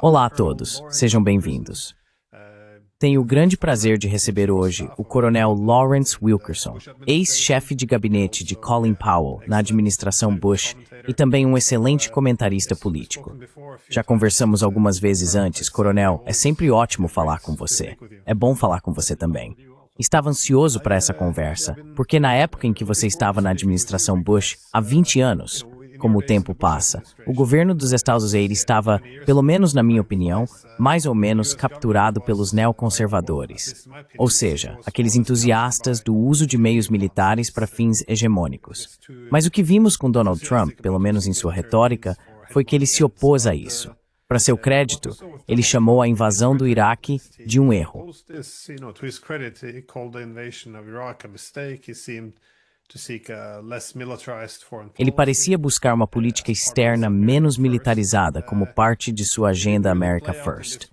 Olá a todos, sejam bem-vindos. Tenho o grande prazer de receber hoje o Coronel Lawrence Wilkerson, ex-chefe de gabinete de Colin Powell na administração Bush e também um excelente comentarista político. Já conversamos algumas vezes antes, Coronel, é sempre ótimo falar com você. É bom falar com você também. Estava ansioso para essa conversa, porque na época em que você estava na administração Bush, há 20 anos, como o tempo passa, o governo dos Estados Unidos estava, pelo menos na minha opinião, mais ou menos capturado pelos neoconservadores. Ou seja, aqueles entusiastas do uso de meios militares para fins hegemônicos. Mas o que vimos com Donald Trump, pelo menos em sua retórica, foi que ele se opôs a isso. Para seu crédito, ele chamou a invasão do Iraque de um erro. Ele parecia buscar uma política externa menos militarizada como parte de sua agenda America First.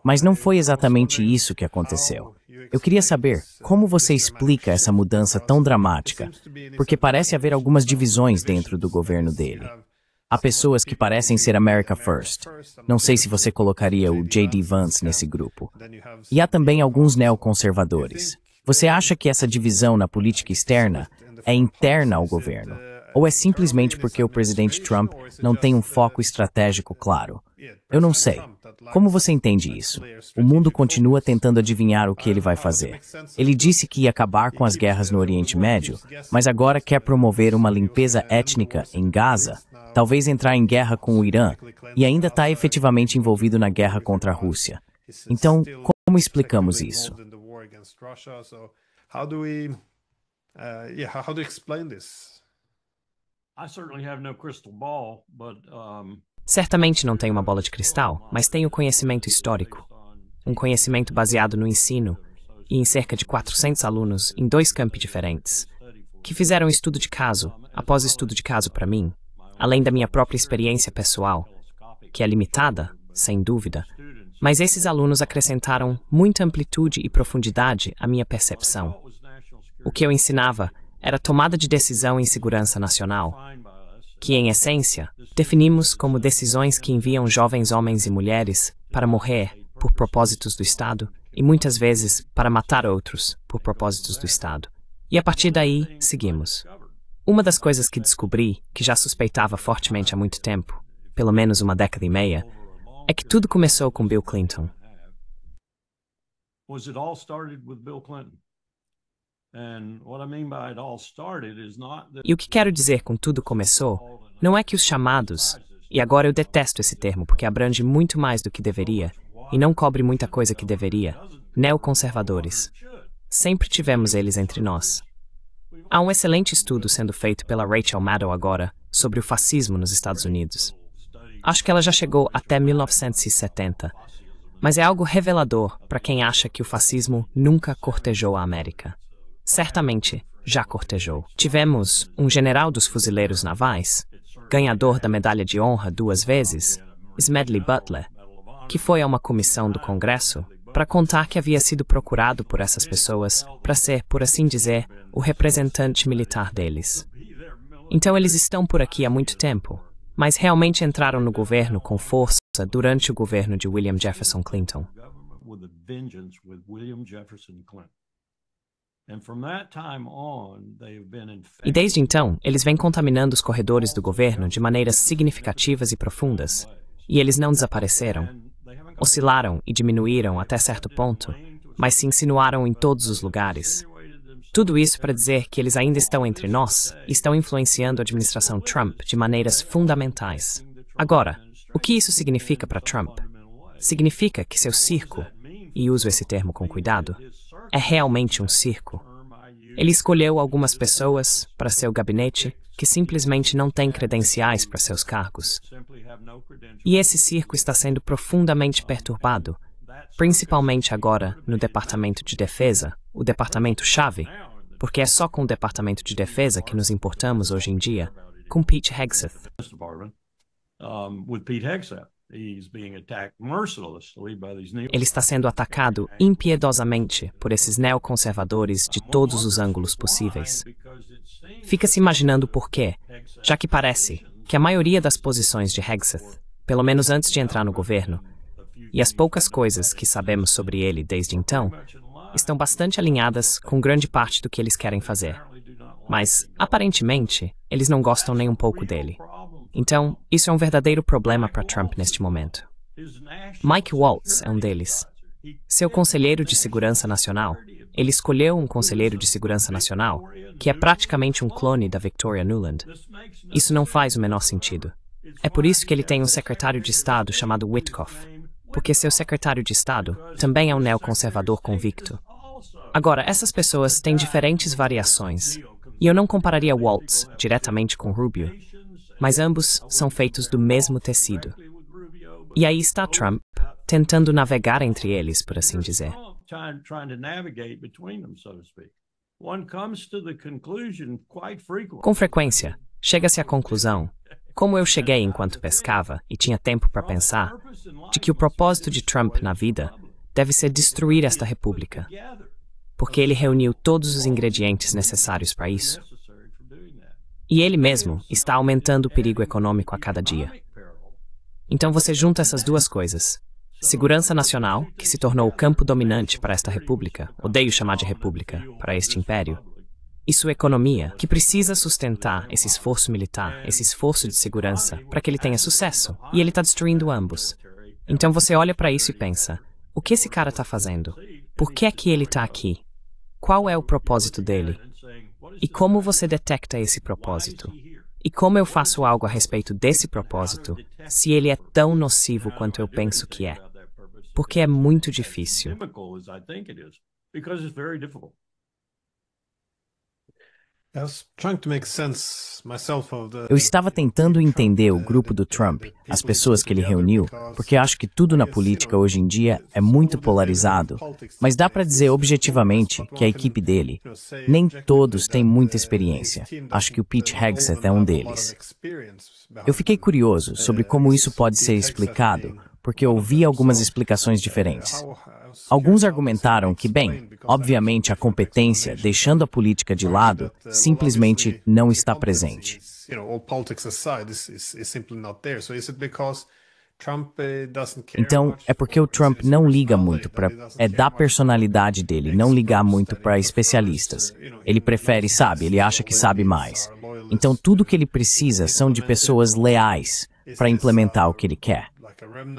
Mas não foi exatamente isso que aconteceu. Eu queria saber como você explica essa mudança tão dramática, porque parece haver algumas divisões dentro do governo dele. Há pessoas que parecem ser America First. Não sei se você colocaria o J.D. Vance nesse grupo. E há também alguns neoconservadores. Você acha que essa divisão na política externa é interna ao governo? Ou é simplesmente porque o presidente Trump não tem um foco estratégico claro? Eu não sei. Como você entende isso? O mundo continua tentando adivinhar o que ele vai fazer. Ele disse que ia acabar com as guerras no Oriente Médio, mas agora quer promover uma limpeza étnica em Gaza, talvez entrar em guerra com o Irã, e ainda está efetivamente envolvido na guerra contra a Rússia. Então, como explicamos isso? How do you explain this? I certainly have no crystal ball, but Certamente não tenho uma bola de cristal, mas tenho conhecimento histórico. Um conhecimento baseado no ensino e em cerca de 400 alunos em 2 campi diferentes, que fizeram estudo de caso, após estudo de caso para mim, além da minha própria experiência pessoal, que é limitada, sem dúvida, mas esses alunos acrescentaram muita amplitude e profundidade à minha percepção. O que eu ensinava era tomada de decisão em segurança nacional, que, em essência, definimos como decisões que enviam jovens homens e mulheres para morrer por propósitos do Estado e, muitas vezes, para matar outros por propósitos do Estado. E, a partir daí, seguimos. Uma das coisas que descobri, que já suspeitava fortemente há muito tempo, pelo menos uma década e meia, é que tudo começou com Bill Clinton. was it all started with Bill Clinton? And what I mean by it all started is not that E o que quero dizer com tudo começou, não é que os chamados, e agora eu detesto esse termo porque abrange muito mais do que deveria, e não cobre muita coisa que deveria, neoconservadores. Sempre tivemos eles entre nós. Há um excelente estudo sendo feito pela Rachel Maddow agora sobre o fascismo nos Estados Unidos. Acho que ela já chegou até 1970, mas é algo revelador para quem acha que o fascismo nunca cortejou a América. Certamente já cortejou. Tivemos um general dos fuzileiros navais, ganhador da medalha de honra 2 vezes, Smedley Butler, que foi a uma comissão do Congresso para contar que havia sido procurado por essas pessoas para ser, por assim dizer, o representante militar deles. Então eles estão por aqui há muito tempo, mas realmente entraram no governo com força durante o governo de William Jefferson Clinton. with a vengeance with William Jefferson Clinton. And from that time on, they've been E desde então, eles vêm contaminando os corredores do governo de maneiras significativas e profundas. E eles não desapareceram. Oscilaram e diminuíram até certo ponto, mas se insinuaram em todos os lugares. Tudo isso para dizer que eles ainda estão entre nós e estão influenciando a administração Trump de maneiras fundamentais. Agora, o que isso significa para Trump? Significa que seu circo, e uso esse termo com cuidado, é realmente um circo. Ele escolheu algumas pessoas para seu gabinete que simplesmente não têm credenciais para seus cargos. E esse circo está sendo profundamente perturbado, principalmente agora no Departamento de Defesa, o departamento-chave, porque é só com o Departamento de Defesa que nos importamos hoje em dia, com Pete Hegseth. with Pete Hegseth. He's being attacked mercilessly by these Ele está sendo atacado impiedosamente por esses neoconservadores de todos os ângulos possíveis. Fica se imaginando por quê, já que parece, que a maioria das posições de Hegseth, pelo menos antes de entrar no governo, e as poucas coisas que sabemos sobre ele desde então, estão bastante alinhadas com grande parte do que eles querem fazer. Mas, aparentemente, eles não gostam nem um pouco dele. Então, isso é um verdadeiro problema para Trump neste momento. Mike Waltz é um deles. Seu conselheiro de segurança nacional, ele escolheu um conselheiro de segurança nacional que é praticamente um clone da Victoria Nuland. Isso não faz o menor sentido. É por isso que ele tem um secretário de Estado chamado Witkoff, porque seu secretário de Estado também é um neoconservador convicto. Agora, essas pessoas têm diferentes variações, e eu não compararia Waltz diretamente com Rubio, mas ambos são feitos do mesmo tecido. E aí está Trump, tentando navegar entre eles, por assim dizer. Com frequência, chega-se à conclusão, como eu cheguei enquanto pescava e tinha tempo para pensar, de que o propósito de Trump na vida deve ser destruir esta república, porque ele reuniu todos os ingredientes necessários para isso. E ele mesmo está aumentando o perigo econômico a cada dia. Então você junta essas duas coisas. Segurança nacional, que se tornou o campo dominante para esta república, odeio chamar de república, para este império, e sua economia, que precisa sustentar esse esforço militar, esse esforço de segurança, para que ele tenha sucesso, e ele está destruindo ambos. Então você olha para isso e pensa, o que esse cara está fazendo? Por que é que ele está aqui? Qual é o propósito dele? E como você detecta esse propósito? E como eu faço algo a respeito desse propósito, se ele é tão nocivo quanto eu penso que é? Porque é muito difícil. Eu estava tentando entender o grupo do Trump, as pessoas que ele reuniu, porque acho que tudo na política hoje em dia é muito polarizado, mas dá para dizer objetivamente que a equipe dele, nem todos têm muita experiência. Acho que o Pete Hegseth é um deles. Eu fiquei curioso sobre como isso pode ser explicado, porque eu ouvi algumas explicações diferentes. Alguns argumentaram que, bem, obviamente a competência, deixando a política de lado, simplesmente não está presente. Então, é porque o Trump não liga muito para... É da personalidade dele não ligar muito para especialistas. Ele prefere, sabe, ele acha que sabe mais. Então, tudo que ele precisa são de pessoas leais para implementar o que ele quer.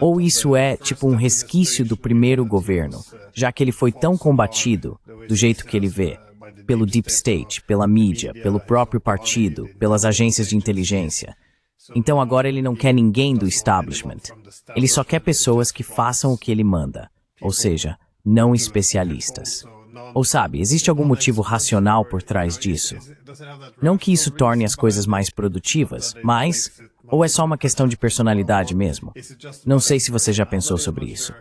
Ou isso é tipo um resquício do primeiro governo, já que ele foi tão combatido, do jeito que ele vê, pelo Deep State, pela mídia, pelo próprio partido, pelas agências de inteligência. Então agora ele não quer ninguém do establishment. Ele só quer pessoas que façam o que ele manda, ou seja, não especialistas. Ou sabe, existe algum motivo racional por trás disso? Não que isso torne as coisas mais produtivas, mas... Ou é só uma questão de personalidade mesmo? Não sei se você já pensou sobre isso.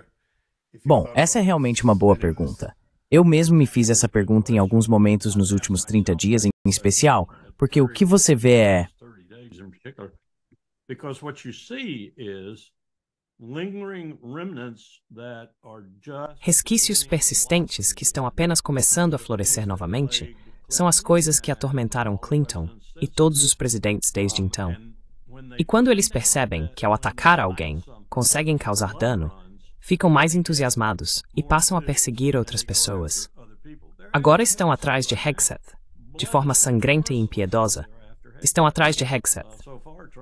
Bom, essa é realmente uma boa pergunta. Eu mesmo me fiz essa pergunta em alguns momentos nos últimos 30 dias, em especial, porque o que você vê é... Resquícios persistentes que estão apenas começando a florescer novamente são as coisas que atormentaram Clinton e todos os presidentes desde então. E quando eles percebem que ao atacar alguém, conseguem causar dano, ficam mais entusiasmados e passam a perseguir outras pessoas. Agora estão atrás de Hegseth, de forma sangrenta e impiedosa. Estão atrás de Hegseth.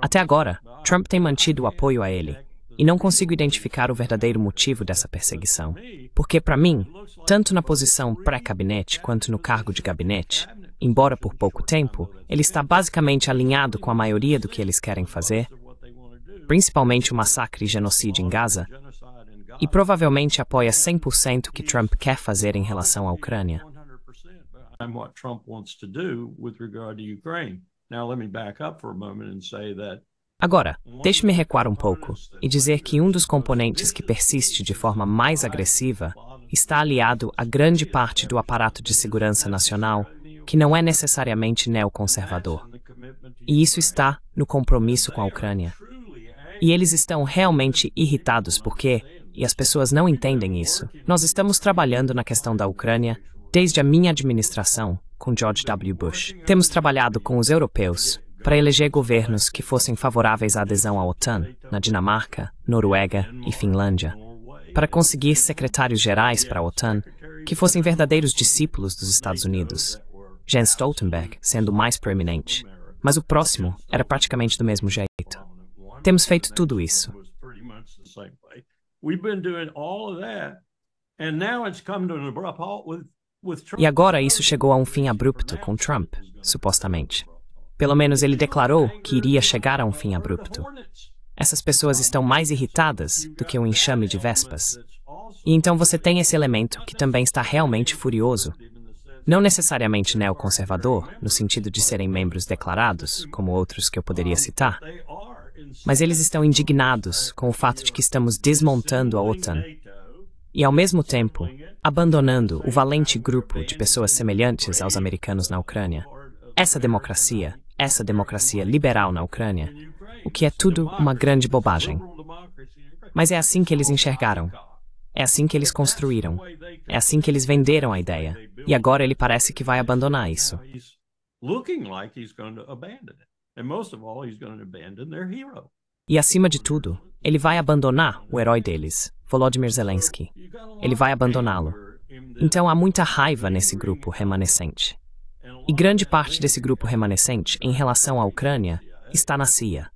Até agora, Trump tem mantido o apoio a ele, e não consigo identificar o verdadeiro motivo dessa perseguição. Porque, para mim, tanto na posição pré-gabinete quanto no cargo de gabinete, embora por pouco tempo, ele está basicamente alinhado com a maioria do que eles querem fazer, principalmente o massacre e genocídio em Gaza, e provavelmente apoia 100% o que Trump quer fazer em relação à Ucrânia. Agora, deixe-me recuar um pouco e dizer que um dos componentes que persiste de forma mais agressiva está aliado a grande parte do aparato de segurança nacional que não é necessariamente neoconservador. E isso está no compromisso com a Ucrânia. E eles estão realmente irritados porque, e as pessoas não entendem isso, nós estamos trabalhando na questão da Ucrânia desde a minha administração com George W. Bush. Temos trabalhado com os europeus, para eleger governos que fossem favoráveis à adesão à OTAN, na Dinamarca, Noruega e Finlândia, para conseguir secretários gerais para a OTAN que fossem verdadeiros discípulos dos Estados Unidos, Jens Stoltenberg sendo o mais proeminente, mas o próximo era praticamente do mesmo jeito. Temos feito tudo isso. E agora isso chegou a um fim abrupto com Trump, supostamente. Pelo menos ele declarou que iria chegar a um fim abrupto. Essas pessoas estão mais irritadas do que um enxame de vespas. E então você tem esse elemento que também está realmente furioso. Não necessariamente neoconservador, no sentido de serem membros declarados, como outros que eu poderia citar, mas eles estão indignados com o fato de que estamos desmontando a OTAN e, ao mesmo tempo, abandonando o valente grupo de pessoas semelhantes aos americanos na Ucrânia. Essa democracia liberal na Ucrânia, o que é tudo uma grande bobagem. Mas é assim que eles enxergaram. É assim que eles construíram. É assim que eles venderam a ideia. E agora ele parece que vai abandonar isso. E acima de tudo, ele vai abandonar o herói deles, Volodymyr Zelensky. Ele vai abandoná-lo. Então há muita raiva nesse grupo remanescente. E grande parte desse grupo remanescente, em relação à Ucrânia, está na CIA.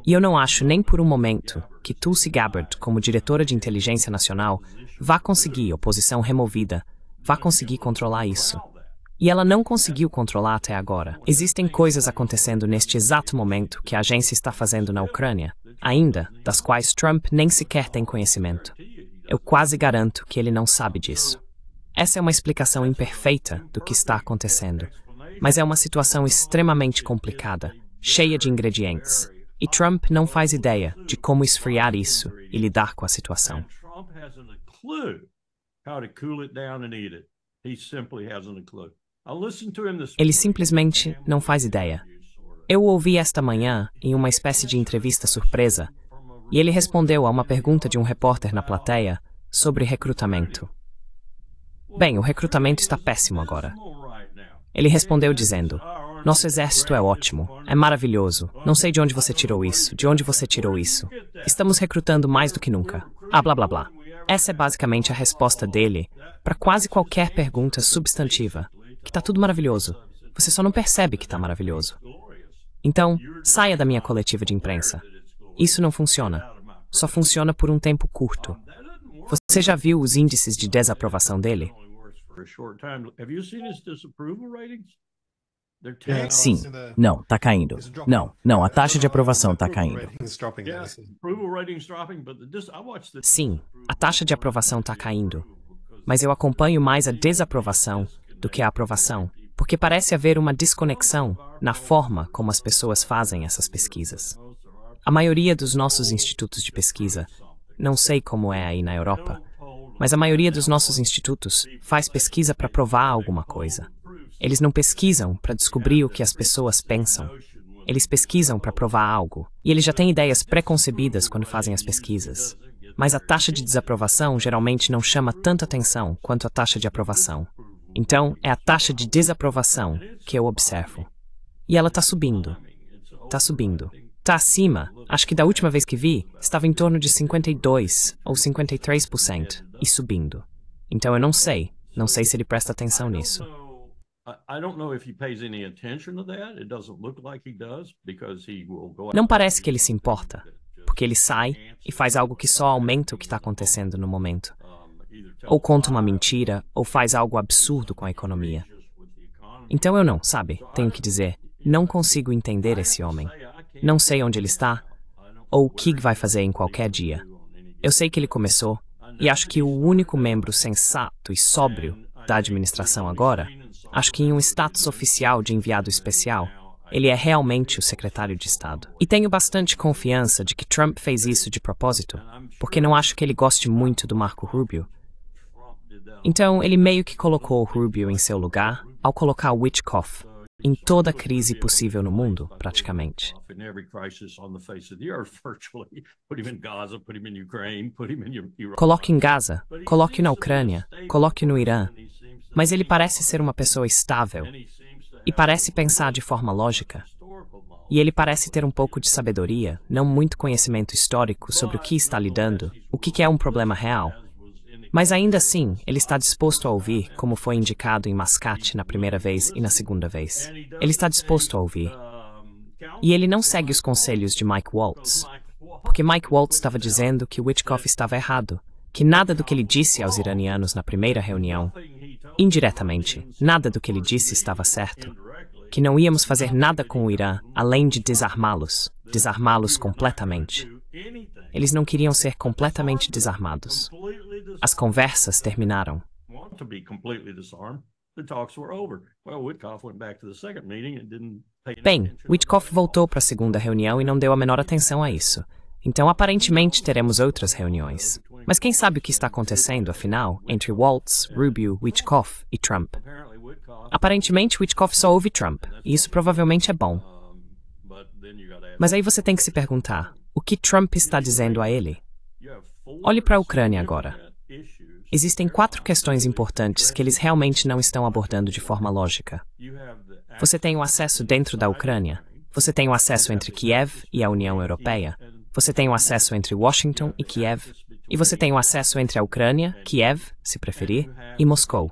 E eu não acho nem por um momento que Tulsi Gabbard, como diretora de inteligência nacional, vá conseguir, oposição removida, vá conseguir controlar isso. E ela não conseguiu controlar até agora. Existem coisas acontecendo neste exato momento que a agência está fazendo na Ucrânia, ainda, das quais Trump nem sequer tem conhecimento. Eu quase garanto que ele não sabe disso. Essa é uma explicação imperfeita do que está acontecendo, mas é uma situação extremamente complicada, cheia de ingredientes. E Trump não faz ideia de como esfriar isso e lidar com a situação. Ele simplesmente não faz ideia. Eu o ouvi esta manhã em uma espécie de entrevista surpresa, e ele respondeu a uma pergunta de um repórter na plateia sobre recrutamento. Bem, o recrutamento está péssimo agora. Ele respondeu dizendo: nosso exército é ótimo, é maravilhoso, não sei de onde você tirou isso, de onde você tirou isso. Estamos recrutando mais do que nunca. Ah, blá blá blá. Essa é basicamente a resposta dele para quase qualquer pergunta substantiva, que tá tudo maravilhoso. Você só não percebe que tá maravilhoso. Então, saia da minha coletiva de imprensa. Isso não funciona. Só funciona por um tempo curto. Você já viu os índices de desaprovação dele? Sim. Não, tá caindo. Não, a taxa de aprovação tá caindo. Sim, a taxa de aprovação tá caindo. Mas eu acompanho mais a desaprovação do que a aprovação, porque parece haver uma desconexão na forma como as pessoas fazem essas pesquisas. A maioria dos nossos institutos de pesquisa, não sei como é aí na Europa, mas a maioria dos nossos institutos faz pesquisa para provar alguma coisa. Eles não pesquisam para descobrir o que as pessoas pensam. Eles pesquisam para provar algo. E eles já têm ideias pré-concebidas quando fazem as pesquisas. Mas a taxa de desaprovação geralmente não chama tanta atenção quanto a taxa de aprovação. Então, é a taxa de desaprovação que eu observo. E ela está subindo. Está subindo. Está acima. Acho que da última vez que vi, estava em torno de 52% ou 53% e subindo. Então eu não sei se ele presta atenção nisso. Não parece que ele se importa, porque ele sai e faz algo que só aumenta o que está acontecendo no momento. Ou conta uma mentira, ou faz algo absurdo com a economia. Então eu não, sabe, tenho que dizer, não consigo entender esse homem. Não sei onde ele está, ou o que vai fazer em qualquer dia. Eu sei que ele começou, e acho que o único membro sensato e sóbrio da administração agora, acho que em um status oficial de enviado especial, ele é realmente o secretário de Estado. E tenho bastante confiança de que Trump fez isso de propósito, porque não acho que ele goste muito do Marco Rubio. Então, ele meio que colocou o Rubio em seu lugar ao colocar o Witkoff em toda crise possível no mundo, praticamente. Coloque em Gaza, coloque na Ucrânia, coloque no Irã. Mas ele parece ser uma pessoa estável e parece pensar de forma lógica. E ele parece ter um pouco de sabedoria, não muito conhecimento histórico sobre o que está lidando, o que é um problema real. Mas ainda assim, ele está disposto a ouvir, como foi indicado em Mascate na primeira vez e na segunda vez. Ele está disposto a ouvir. E ele não segue os conselhos de Mike Waltz, porque Mike Waltz estava dizendo que Witkoff estava errado, que nada do que ele disse aos iranianos na primeira reunião, indiretamente, nada do que ele disse estava certo, que não íamos fazer nada com o Irã além de desarmá-los completamente. Eles não queriam ser completamente desarmados. As conversas terminaram. Bem, Witkoff voltou para a segunda reunião e não deu a menor atenção a isso. Então, aparentemente, teremos outras reuniões. Mas quem sabe o que está acontecendo, afinal, entre Waltz, Rubio, Witkoff e Trump? Aparentemente, Witkoff só ouve Trump, e isso provavelmente é bom. Mas aí você tem que se perguntar, o que Trump está dizendo a ele? Olhe para a Ucrânia agora. Existem 4 questões importantes que eles realmente não estão abordando de forma lógica. Você tem o acesso dentro da Ucrânia. Você tem o acesso entre Kiev e a União Europeia. Você tem o acesso entre Washington e Kiev. E você tem o acesso entre a Ucrânia, Kiev, se preferir, e Moscou.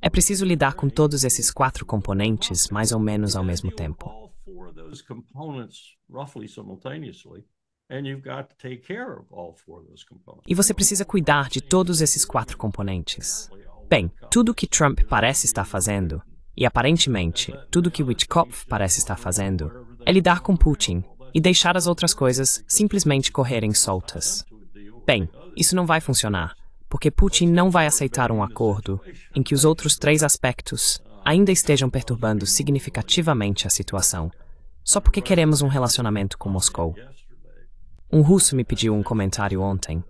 É preciso lidar com todos esses 4 componentes mais ou menos ao mesmo tempo. E você precisa cuidar de todos esses 4 componentes. Bem, tudo o que Trump parece estar fazendo, e aparentemente tudo o que Witkoff parece estar fazendo, é lidar com Putin e deixar as outras coisas simplesmente correrem soltas. Bem, isso não vai funcionar, porque Putin não vai aceitar um acordo em que os outros 3 aspectos ainda estejam perturbando significativamente a situação, só porque queremos um relacionamento com Moscou. Um russo me pediu um comentário ontem,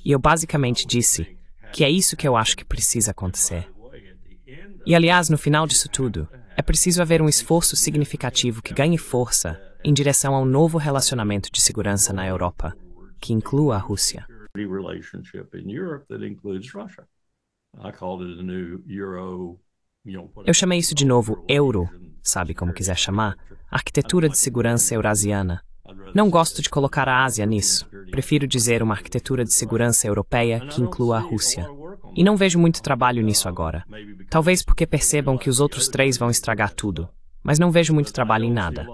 e eu basicamente disse que é isso que eu acho que precisa acontecer. E aliás, no final disso tudo, é preciso haver um esforço significativo que ganhe força em direção a um novo relacionamento de segurança na Europa, que inclua a Rússia. Eu chamei isso de novo Euro, sabe como quiser chamar, arquitetura de segurança eurasiana. Não gosto de colocar a Ásia nisso. Prefiro dizer uma arquitetura de segurança europeia que inclua a Rússia. E não vejo muito trabalho nisso agora. Talvez porque percebam que os outros 3 vão estragar tudo. Mas não vejo muito trabalho em nada.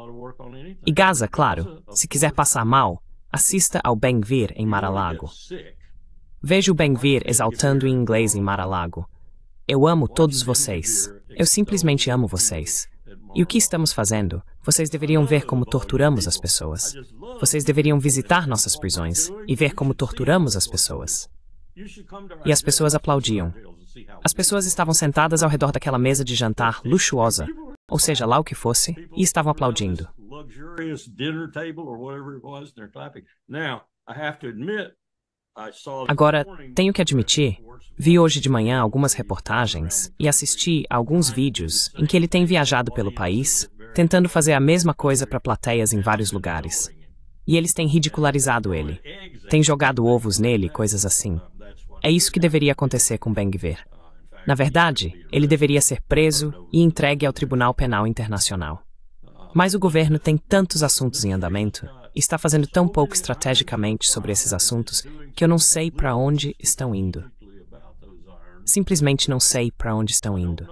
E Gaza, claro, se quiser passar mal, assista ao Ben-Gvir em Mar-a-Lago. Veja o Ben-Gvir exaltando em inglês em Mar-a-Lago. Eu amo todos vocês. Eu simplesmente amo vocês. E o que estamos fazendo? Vocês deveriam ver como torturamos as pessoas. Vocês deveriam visitar nossas prisões e ver como torturamos as pessoas. E as pessoas aplaudiam. As pessoas estavam sentadas ao redor daquela mesa de jantar luxuosa, ou seja, lá o que fosse, e estavam aplaudindo. Agora, tenho que admitir, vi hoje de manhã algumas reportagens e assisti a alguns vídeos em que ele tem viajado pelo país, tentando fazer a mesma coisa para plateias em vários lugares. E eles têm ridicularizado ele. Têm jogado ovos nele, coisas assim. É isso que deveria acontecer com Ben-Gvir. Na verdade, ele deveria ser preso e entregue ao Tribunal Penal Internacional. Mas o governo tem tantos assuntos em andamento e está fazendo tão pouco estrategicamente sobre esses assuntos que eu não sei para onde estão indo. Simplesmente não sei para onde estão indo.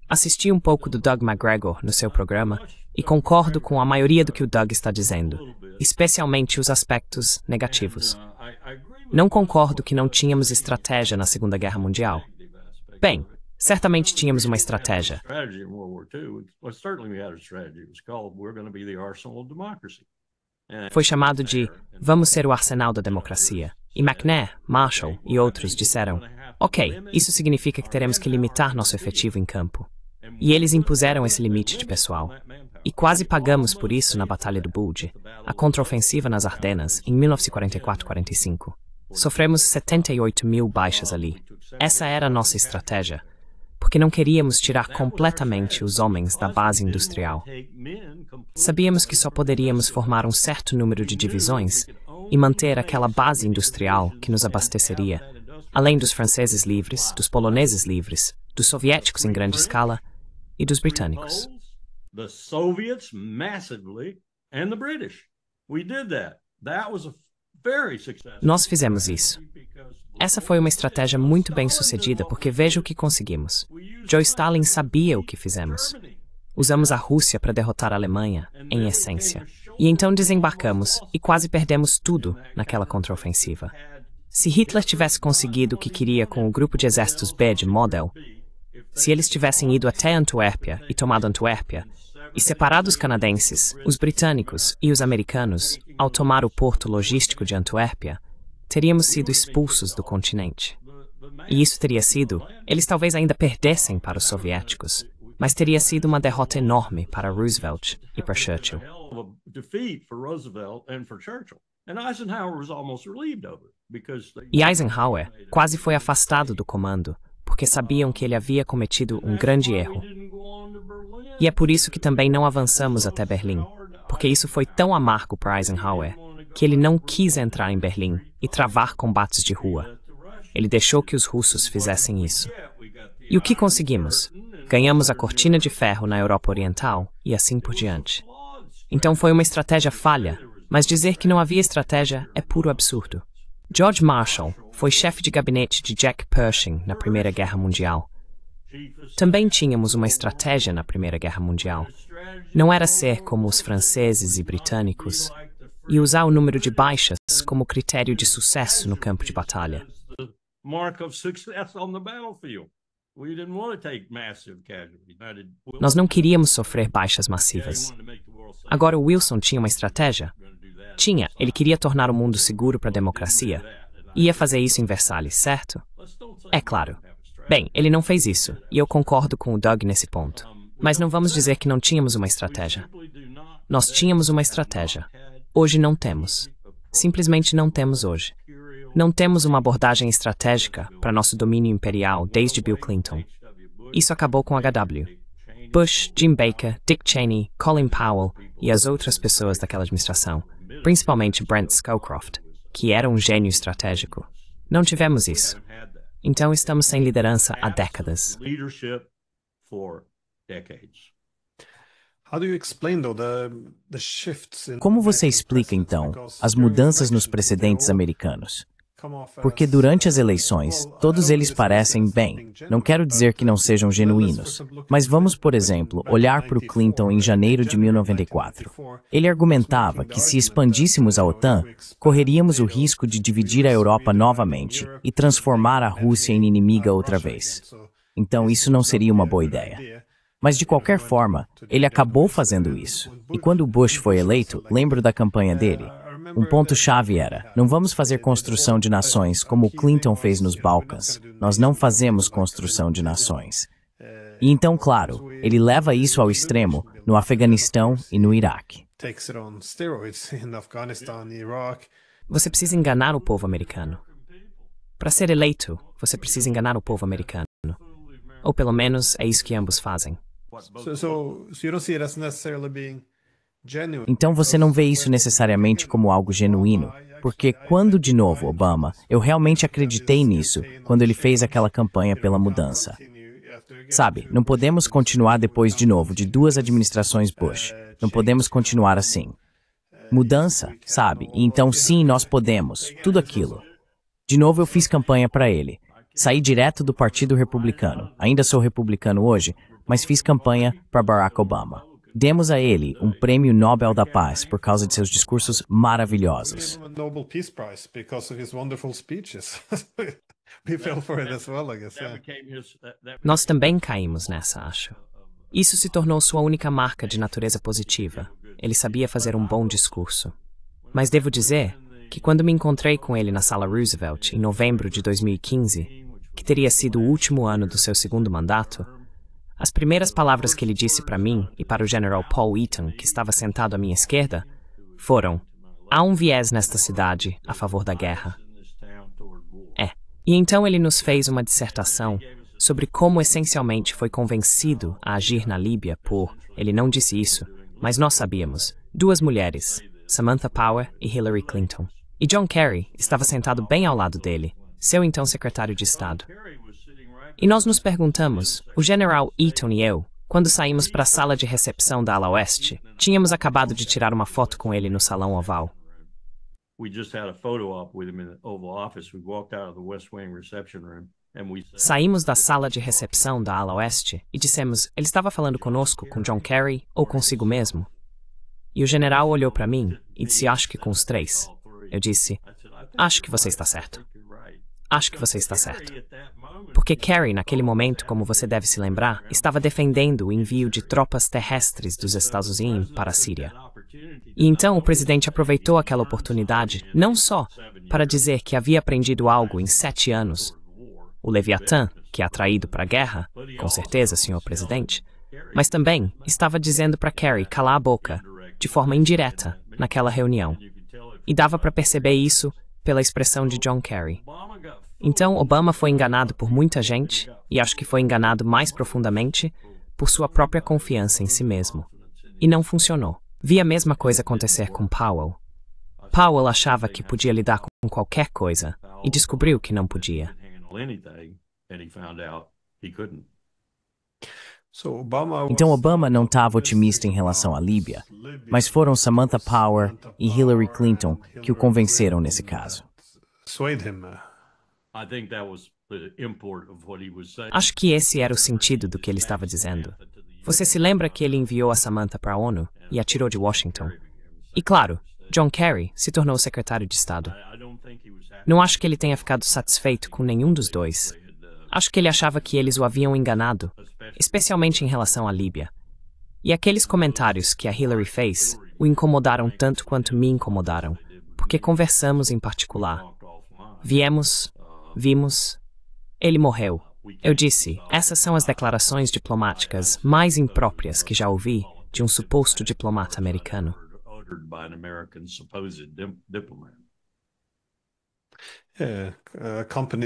Assisti um pouco do Doug McGregor no seu programa e concordo com a maioria do que o Doug está dizendo, especialmente os aspectos negativos. Não concordo que não tínhamos estratégia na Segunda Guerra Mundial. Bem, certamente tínhamos uma estratégia. Foi chamado de "Vamos ser o arsenal da democracia". E McNair, Marshall e outros disseram, ok, isso significa que teremos que limitar nosso efetivo em campo. E eles impuseram esse limite de pessoal. E quase pagamos por isso na Batalha do Bulge, a contraofensiva nas Ardenas, em 1944-45. Sofremos 78 mil baixas ali. Essa era a nossa estratégia, porque não queríamos tirar completamente os homens da base industrial. Sabíamos que só poderíamos formar um certo número de divisões e manter aquela base industrial que nos abasteceria, além dos franceses livres, dos poloneses livres, dos soviéticos em grande escala e dos britânicos. the Soviets massively and the British. We did that. That was a very successful. Nós fizemos isso. Essa foi uma estratégia muito bem sucedida porque veja o que conseguimos. Joe Stalin sabia o que fizemos. Usamos a Rússia para derrotar a Alemanha, em essência. E então desembarcamos e quase perdemos tudo naquela contraofensiva. Se Hitler tivesse conseguido o que queria com o grupo de exércitos B de Model, se eles tivessem ido até Antuérpia e tomado Antuérpia, e separado os canadenses, os britânicos e os americanos, ao tomar o porto logístico de Antuérpia, teríamos sido expulsos do continente. E isso teria sido, eles talvez ainda perdessem para os soviéticos, mas teria sido uma derrota enorme para Roosevelt e para Churchill. E Eisenhower quase foi afastado do comando, porque sabiam que ele havia cometido um grande erro. E é por isso que também não avançamos até Berlim, porque isso foi tão amargo para Eisenhower, que ele não quis entrar em Berlim e travar combates de rua. Ele deixou que os russos fizessem isso. E o que conseguimos? Ganhamos a cortina de ferro na Europa Oriental e assim por diante. Então foi uma estratégia falha, mas dizer que não havia estratégia é puro absurdo. George Marshall foi chefe de gabinete de Jack Pershing na Primeira Guerra Mundial. Também tínhamos uma estratégia na Primeira Guerra Mundial. Não era ser como os franceses e britânicos e usar o número de baixas como critério de sucesso no campo de batalha. Nós não queríamos sofrer baixas massivas. Agora, o Wilson tinha uma estratégia? Tinha. Ele queria tornar o mundo seguro para a democracia. Ia fazer isso em Versalhes, certo? É claro. Bem, ele não fez isso, e eu concordo com o Doug nesse ponto. Mas não vamos dizer que não tínhamos uma estratégia. Nós tínhamos uma estratégia. Hoje não temos. Simplesmente não temos hoje. Não temos uma abordagem estratégica para nosso domínio imperial desde Bill Clinton. Isso acabou com HW. Bush, Jim Baker, Dick Cheney, Colin Powell e as outras pessoas daquela administração, principalmente Brent Scowcroft, que era um gênio estratégico. Não tivemos isso. Então estamos sem liderança há décadas. Como você explica, então, as mudanças nos precedentes americanos? Porque durante as eleições, todos eles parecem, bem, não quero dizer que não sejam genuínos, mas vamos, por exemplo, olhar para o Clinton em janeiro de 1994. Ele argumentava que se expandíssemos a OTAN, correríamos o risco de dividir a Europa novamente e transformar a Rússia em inimiga outra vez. Então isso não seria uma boa ideia. Mas, de qualquer forma, ele acabou fazendo isso. E quando Bush foi eleito, lembro da campanha dele. Um ponto-chave era, não vamos fazer construção de nações como o Clinton fez nos Balcãs. Nós não fazemos construção de nações. E então, claro, ele leva isso ao extremo no Afeganistão e no Iraque. Você precisa enganar o povo americano. Para ser eleito, você precisa enganar o povo americano. Ou pelo menos é isso que ambos fazem. Então você não vê isso necessariamente como algo genuíno, porque quando, de novo, Obama, eu realmente acreditei nisso quando ele fez aquela campanha pela mudança. Sabe, não podemos continuar depois, de novo, de 2 administrações Bush. Não podemos continuar assim. Mudança, sabe? E então sim, nós podemos. Tudo aquilo. De novo, eu fiz campanha para ele. Saí direto do Partido Republicano. Ainda sou republicano hoje, mas fiz campanha para Barack Obama. Demos a ele um prêmio Nobel da Paz por causa de seus discursos maravilhosos. Nós também caímos nessa, acho. Isso se tornou sua única marca de natureza positiva. Ele sabia fazer um bom discurso. Mas devo dizer que quando me encontrei com ele na Sala Roosevelt em novembro de 2015, que teria sido o último ano do seu segundo mandato, as primeiras palavras que ele disse para mim e para o General Paul Eaton, que estava sentado à minha esquerda, foram: há um viés nesta cidade a favor da guerra. E então ele nos fez uma dissertação sobre como essencialmente foi convencido a agir na Líbia por, ele não disse isso, mas nós sabíamos, 2 mulheres, Samantha Power e Hillary Clinton. E John Kerry estava sentado bem ao lado dele, seu então secretário de Estado. E nós nos perguntamos, o General Eaton e eu, Quando saímos para a sala de recepção da ala oeste, tínhamos acabado de tirar uma foto com ele no salão oval. Saímos da sala de recepção da ala oeste e dissemos, ele estava falando conosco, com John Kerry ou consigo mesmo? E o general olhou para mim e disse, acho que com os três. Eu disse, acho que você está certo. Acho que você está certo. Porque Kerry, naquele momento, como você deve se lembrar, estava defendendo o envio de tropas terrestres dos Estados Unidos para a Síria. E então o presidente aproveitou aquela oportunidade, não só para dizer que havia aprendido algo em 7 anos, o Leviatã, que é atraído para a guerra, com certeza, senhor presidente, mas também estava dizendo para Kerry calar a boca, de forma indireta, naquela reunião. E dava para perceber isso pela expressão de John Kerry. Então, Obama foi enganado por muita gente, e acho que foi enganado mais profundamente por sua própria confiança em si mesmo. E não funcionou. Vi a mesma coisa acontecer com Powell. Powell achava que podia lidar com qualquer coisa, e descobriu que não podia. Então Obama não estava otimista em relação à Líbia, mas foram Samantha Power e Hillary Clinton que o convenceram nesse caso. Acho que esse era o sentido do que ele estava dizendo. Você se lembra que ele enviou a Samantha para a ONU e a tirou de Washington? E claro, John Kerry se tornou secretário de Estado. Não acho que ele tenha ficado satisfeito com nenhum dos dois. Acho que ele achava que eles o haviam enganado, especialmente em relação à Líbia. E aqueles comentários que a Hillary fez o incomodaram tanto quanto me incomodaram, porque conversamos em particular. Vimos, ele morreu. Eu disse, essas são as declarações diplomáticas mais impróprias que já ouvi de um suposto diplomata americano.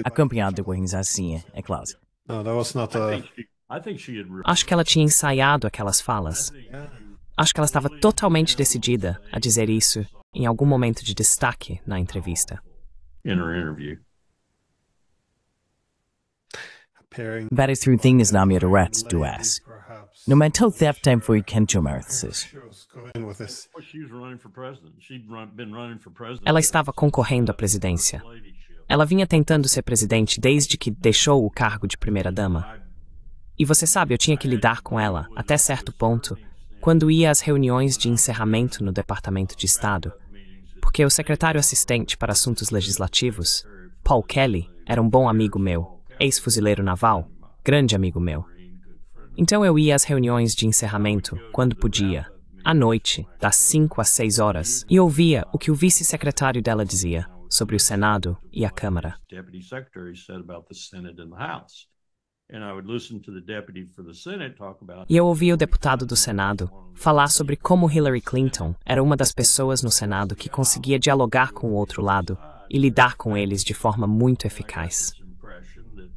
Acompanhado de coisas assim, é claro. Acho que ela tinha ensaiado aquelas falas. Acho que ela estava totalmente decidida a dizer isso em algum momento de destaque na entrevista. Better through things na minha ret do as. No mental theft time foi Kenchomarths. Ela estava concorrendo à presidência. Ela vinha tentando ser presidente desde que deixou o cargo de primeira-dama. E você sabe, eu tinha que lidar com ela, até certo ponto, quando ia às reuniões de encerramento no Departamento de Estado, porque o secretário assistente para assuntos legislativos, Paul Kelly, era um bom amigo meu, ex-fuzileiro naval, grande amigo meu. Então eu ia às reuniões de encerramento, quando podia, à noite, das 5 às 6 horas, e ouvia o que o vice-secretário dela dizia sobre o Senado e a Câmara. E eu ouvia o deputado do Senado falar sobre como Hillary Clinton era uma das pessoas no Senado que conseguia dialogar com o outro lado e lidar com eles de forma muito eficaz.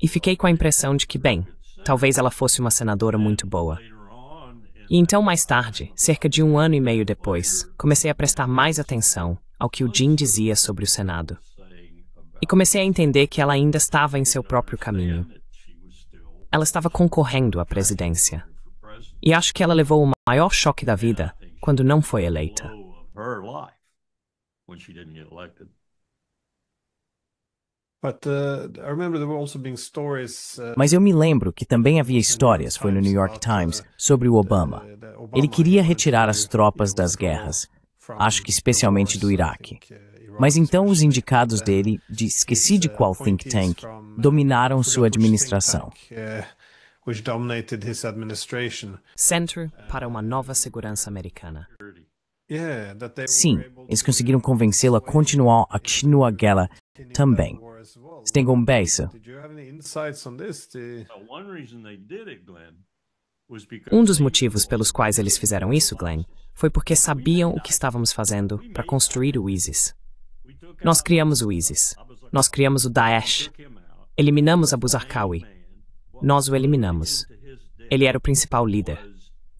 E fiquei com a impressão de que, bem, talvez ela fosse uma senadora muito boa. E então, mais tarde, cerca de 1 ano e meio depois, comecei a prestar mais atenção ao que o Jim dizia sobre o Senado. E comecei a entender que ela ainda estava em seu próprio caminho. Ela estava concorrendo à presidência. E acho que ela levou o maior choque da vida quando não foi eleita. Mas eu me lembro que também havia histórias, foi no New York Times, sobre o Obama. Ele queria retirar as tropas das guerras, acho que especialmente do Iraque. Mas então os indicados dele, esqueci de qual think tank, dominaram sua administração. Centro para uma nova segurança americana. Sim, eles conseguiram convencê-la a continuar a guerra também. Você tem um beijo? Um dos motivos pelos quais eles fizeram isso, Glenn, foi porque sabiam o que estávamos fazendo para construir o ISIS. Nós criamos o ISIS. Nós criamos o Daesh. Eliminamos Abu Zarqawi. Nós o eliminamos. Ele era o principal líder.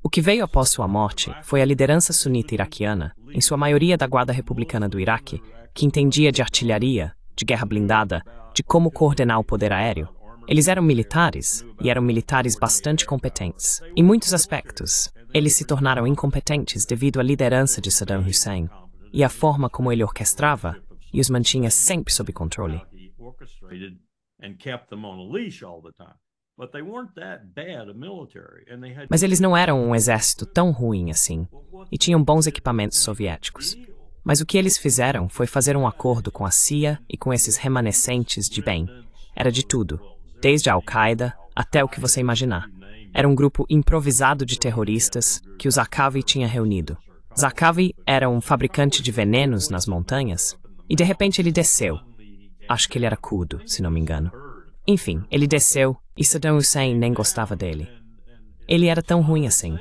O que veio após sua morte foi a liderança sunita iraquiana, em sua maioria da Guarda Republicana do Iraque, que entendia de artilharia, de guerra blindada, de como coordenar o poder aéreo, Eles eram militares, e eram militares bastante competentes. Em muitos aspectos, eles se tornaram incompetentes devido à liderança de Saddam Hussein e à forma como ele orquestrava e os mantinha sempre sob controle. Mas eles não eram um exército tão ruim assim, e tinham bons equipamentos soviéticos. Mas o que eles fizeram foi fazer um acordo com a CIA e com esses remanescentes de bem. Era de tudo, desde a Al-Qaeda até o que você imaginar. Era um grupo improvisado de terroristas que o Zarqawi tinha reunido. Zarqawi era um fabricante de venenos nas montanhas, e de repente ele desceu. Acho que ele era curdo, se não me engano. Enfim, ele desceu e Saddam Hussein nem gostava dele. Ele era tão ruim assim.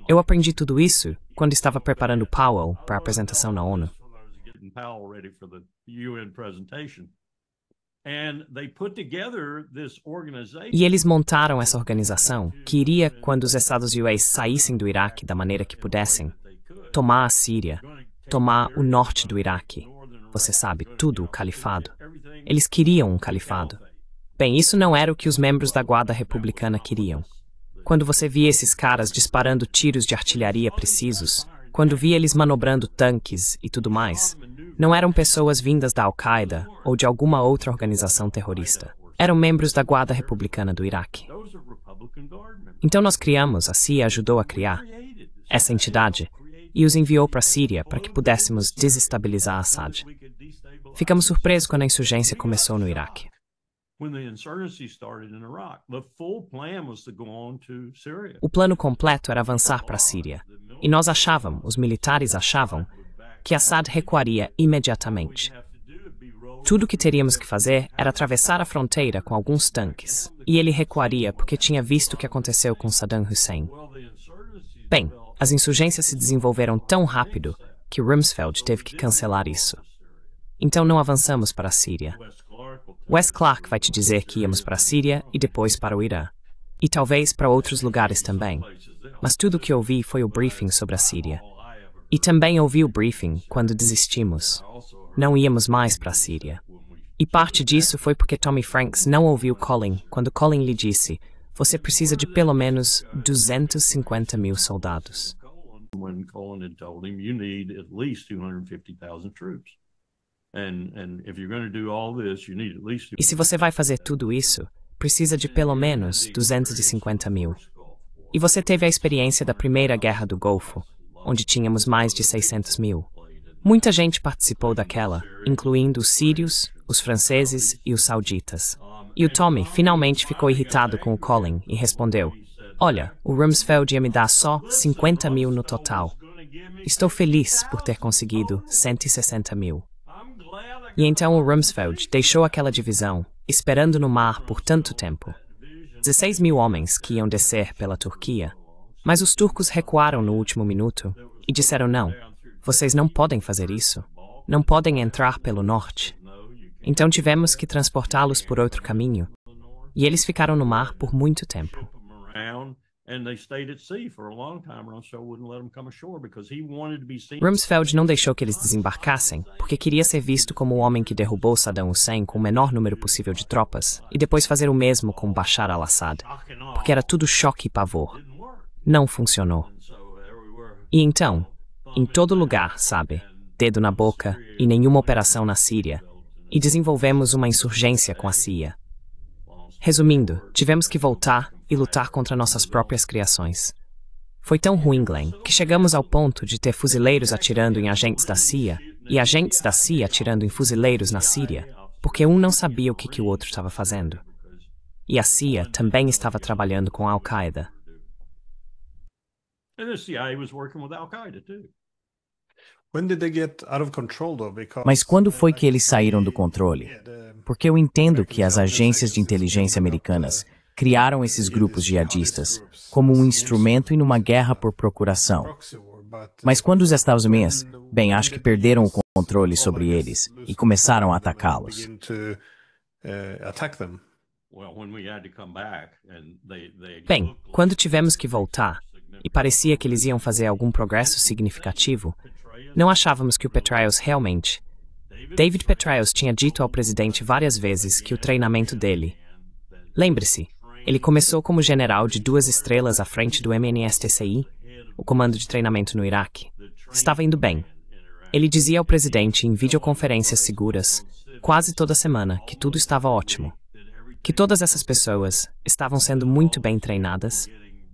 Eu aprendi tudo isso quando estava preparando Powell para a apresentação na ONU. E eles montaram essa organização que iria, quando os Estados Unidos saíssem do Iraque da maneira que pudessem, tomar a Síria, tomar o norte do Iraque. Você sabe, tudo o califado. Eles queriam um califado. Bem, isso não era o que os membros da Guarda Republicana queriam. Quando você via esses caras disparando tiros de artilharia precisos, quando via eles manobrando tanques e tudo mais, não eram pessoas vindas da Al-Qaeda ou de alguma outra organização terrorista. Eram membros da Guarda Republicana do Iraque. Então a CIA ajudou a criar essa entidade e os enviou para a Síria para que pudéssemos desestabilizar Assad. Ficamos surpresos quando a insurgência começou no Iraque. O plano completo era avançar para a Síria, e nós achávamos, os militares achavam, que Assad recuaria imediatamente. Tudo o que teríamos que fazer era atravessar a fronteira com alguns tanques, e ele recuaria porque tinha visto o que aconteceu com Saddam Hussein. Bem, as insurgências se desenvolveram tão rápido que Rumsfeld teve que cancelar isso. Então não avançamos para a Síria. Wes Clark vai te dizer que íamos para a Síria e depois para o Irã. E talvez para outros lugares também. Mas tudo o que ouvi foi o briefing sobre a Síria. E também ouvi o briefing quando desistimos. Não íamos mais para a Síria. E parte disso foi porque Tommy Franks não ouviu Colin quando Colin lhe disse: você precisa de pelo menos 250 mil soldados. When Colin had told him, you need at least 250,000 troops. E se você vai fazer tudo isso, precisa de pelo menos 250 mil. E você teve a experiência da Primeira Guerra do Golfo, onde tínhamos mais de 600 mil. Muita gente participou daquela, incluindo os sírios, os franceses e os sauditas. E o Tommy finalmente ficou irritado com o Colin e respondeu: olha, o Rumsfeld ia me dar só 50 mil no total. Estou feliz por ter conseguido 160 mil. E então o Rumsfeld deixou aquela divisão, esperando no mar por tanto tempo. 16 mil homens que iam descer pela Turquia, mas os turcos recuaram no último minuto e disseram não, vocês não podem fazer isso, não podem entrar pelo norte. Então tivemos que transportá-los por outro caminho, e eles ficaram no mar por muito tempo. Rumsfeld não deixou que eles desembarcassem, porque queria ser visto como o homem que derrubou Saddam Hussein com o menor número possível de tropas, e depois fazer o mesmo com Bashar al-Assad, porque era tudo choque e pavor. Não funcionou. E então, em todo lugar, sabe, dedo na boca e nenhuma operação na Síria, e desenvolvemos uma insurgência com a CIA. Resumindo, tivemos que voltar e lutar contra nossas próprias criações. Foi tão ruim, Glenn, que chegamos ao ponto de ter fuzileiros atirando em agentes da CIA e agentes da CIA atirando em fuzileiros na Síria, porque um não sabia o que o outro estava fazendo. E a CIA também estava trabalhando com a Al-Qaeda. Mas quando foi que eles saíram do controle? Porque eu entendo que as agências de inteligência americanas criaram esses grupos jihadistas como um instrumento em uma guerra por procuração. Mas quando os Estados Unidos, bem, acho que perderam o controle sobre eles e começaram a atacá-los. Bem, quando tivemos que voltar, e parecia que eles iam fazer algum progresso significativo, não achávamos que o Petraeus realmente... David Petraeus tinha dito ao presidente várias vezes que o treinamento dele Lembre-se, ele começou como general de 2 estrelas à frente do MNSTCI, o comando de treinamento no Iraque. Estava indo bem. Ele dizia ao presidente em videoconferências seguras, quase toda semana, que tudo estava ótimo. Que todas essas pessoas estavam sendo muito bem treinadas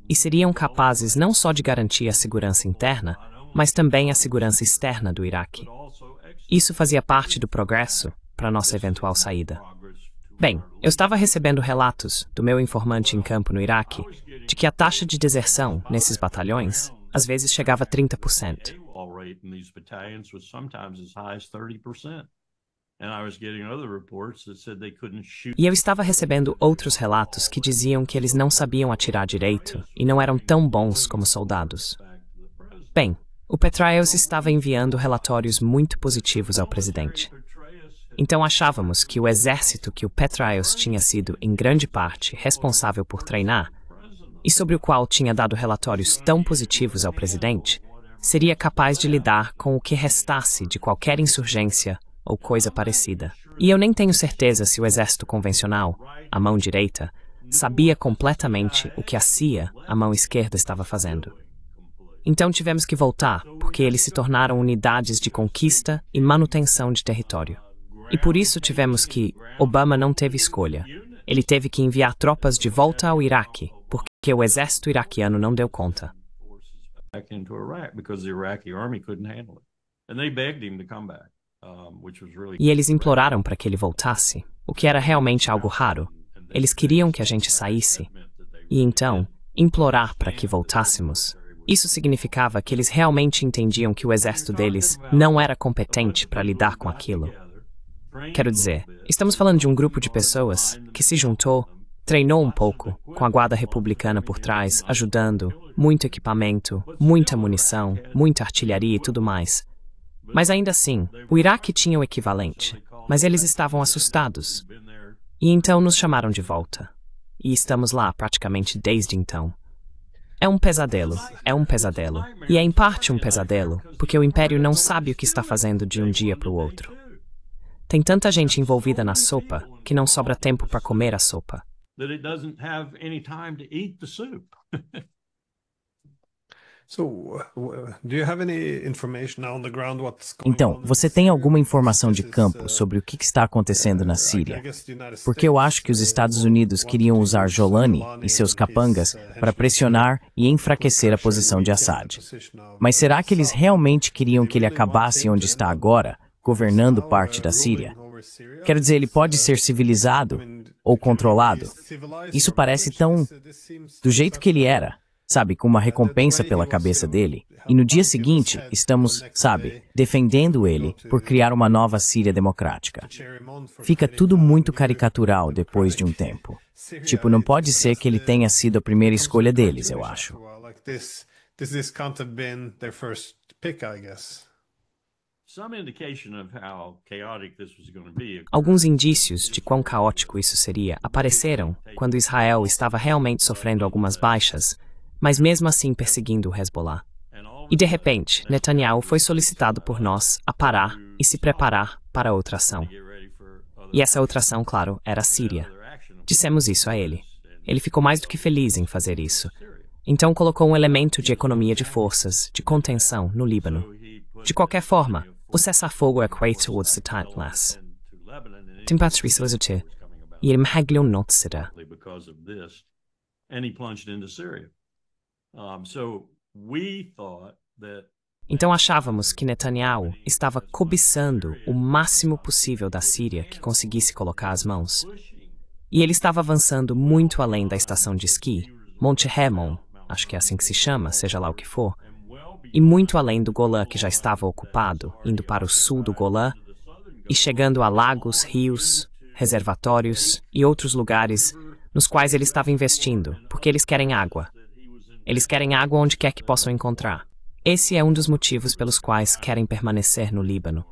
e seriam capazes não só de garantir a segurança interna, mas também a segurança externa do Iraque. Isso fazia parte do progresso para nossa eventual saída. Bem, eu estava recebendo relatos do meu informante em campo no Iraque de que a taxa de deserção nesses batalhões às vezes chegava a 30%. E eu estava recebendo outros relatos que diziam que eles não sabiam atirar direito e não eram tão bons como soldados. Bem, o Petraeus estava enviando relatórios muito positivos ao presidente. Então achávamos que o exército que o Petraeus tinha sido, em grande parte, responsável por treinar, e sobre o qual tinha dado relatórios tão positivos ao presidente, seria capaz de lidar com o que restasse de qualquer insurgência ou coisa parecida. E eu nem tenho certeza se o exército convencional, a mão direita, sabia completamente o que a CIA, a mão esquerda, estava fazendo. Então tivemos que voltar, porque eles se tornaram unidades de conquista e manutenção de território. E por isso tivemos que Obama não teve escolha. Ele teve que enviar tropas de volta ao Iraque, porque o exército iraquiano não deu conta. E eles imploraram para que ele voltasse, o que era realmente algo raro. Eles queriam que a gente saísse. E então, implorar para que voltássemos. Isso significava que eles realmente entendiam que o exército deles não era competente para lidar com aquilo. Quero dizer, estamos falando de um grupo de pessoas que se juntou, treinou um pouco, com a guarda republicana por trás, ajudando, muito equipamento, muita munição, muita artilharia e tudo mais. Mas ainda assim, o Iraque tinha o equivalente, mas eles estavam assustados. E então nos chamaram de volta. E estamos lá praticamente desde então. É um pesadelo. E é em parte um pesadelo, porque o Império não sabe o que está fazendo de um dia para o outro. Tem tanta gente envolvida na sopa que não sobra tempo para comer a sopa. Então, você tem alguma informação de campo sobre o que está acontecendo na Síria? Porque eu acho que os Estados Unidos queriam usar Jolani e seus capangas para pressionar e enfraquecer a posição de Assad. Mas será que eles realmente queriam que ele acabasse onde está agora, governando parte da Síria? Quero dizer, ele pode ser civilizado ou controlado. Isso parece tão do jeito que ele era, sabe, com uma recompensa pela cabeça dele. E no dia seguinte, estamos, sabe, defendendo ele por criar uma nova Síria democrática. Fica tudo muito caricatural depois de um tempo. Tipo, não pode ser que ele tenha sido a primeira escolha deles, eu acho. Alguns indícios de quão caótico isso seria apareceram quando Israel estava realmente sofrendo algumas baixas, mas mesmo assim perseguindo o Hezbollah. E de repente, Netanyahu foi solicitado por nós a parar e se preparar para outra ação. E essa outra ação, claro, era a Síria. Dissemos isso a ele. Ele ficou mais do que feliz em fazer isso. Então colocou um elemento de economia de forças, de contenção, no Líbano. De qualquer forma, o cessar-fogo equator de Tantas. Timpats Risosute, e ele Maglion Notsida. Então achávamos que Netanyahu estava cobiçando o máximo possível da Síria que conseguisse colocar as mãos. E ele estava avançando muito além da estação de esqui, Monte Hermon, acho que é assim que se chama, seja lá o que for, e muito além do Golã que já estava ocupado, indo para o sul do Golã, e chegando a lagos, rios, reservatórios e outros lugares nos quais ele estava investindo, porque eles querem água. Eles querem água onde quer que possam encontrar. Esse é um dos motivos pelos quais querem permanecer no Líbano.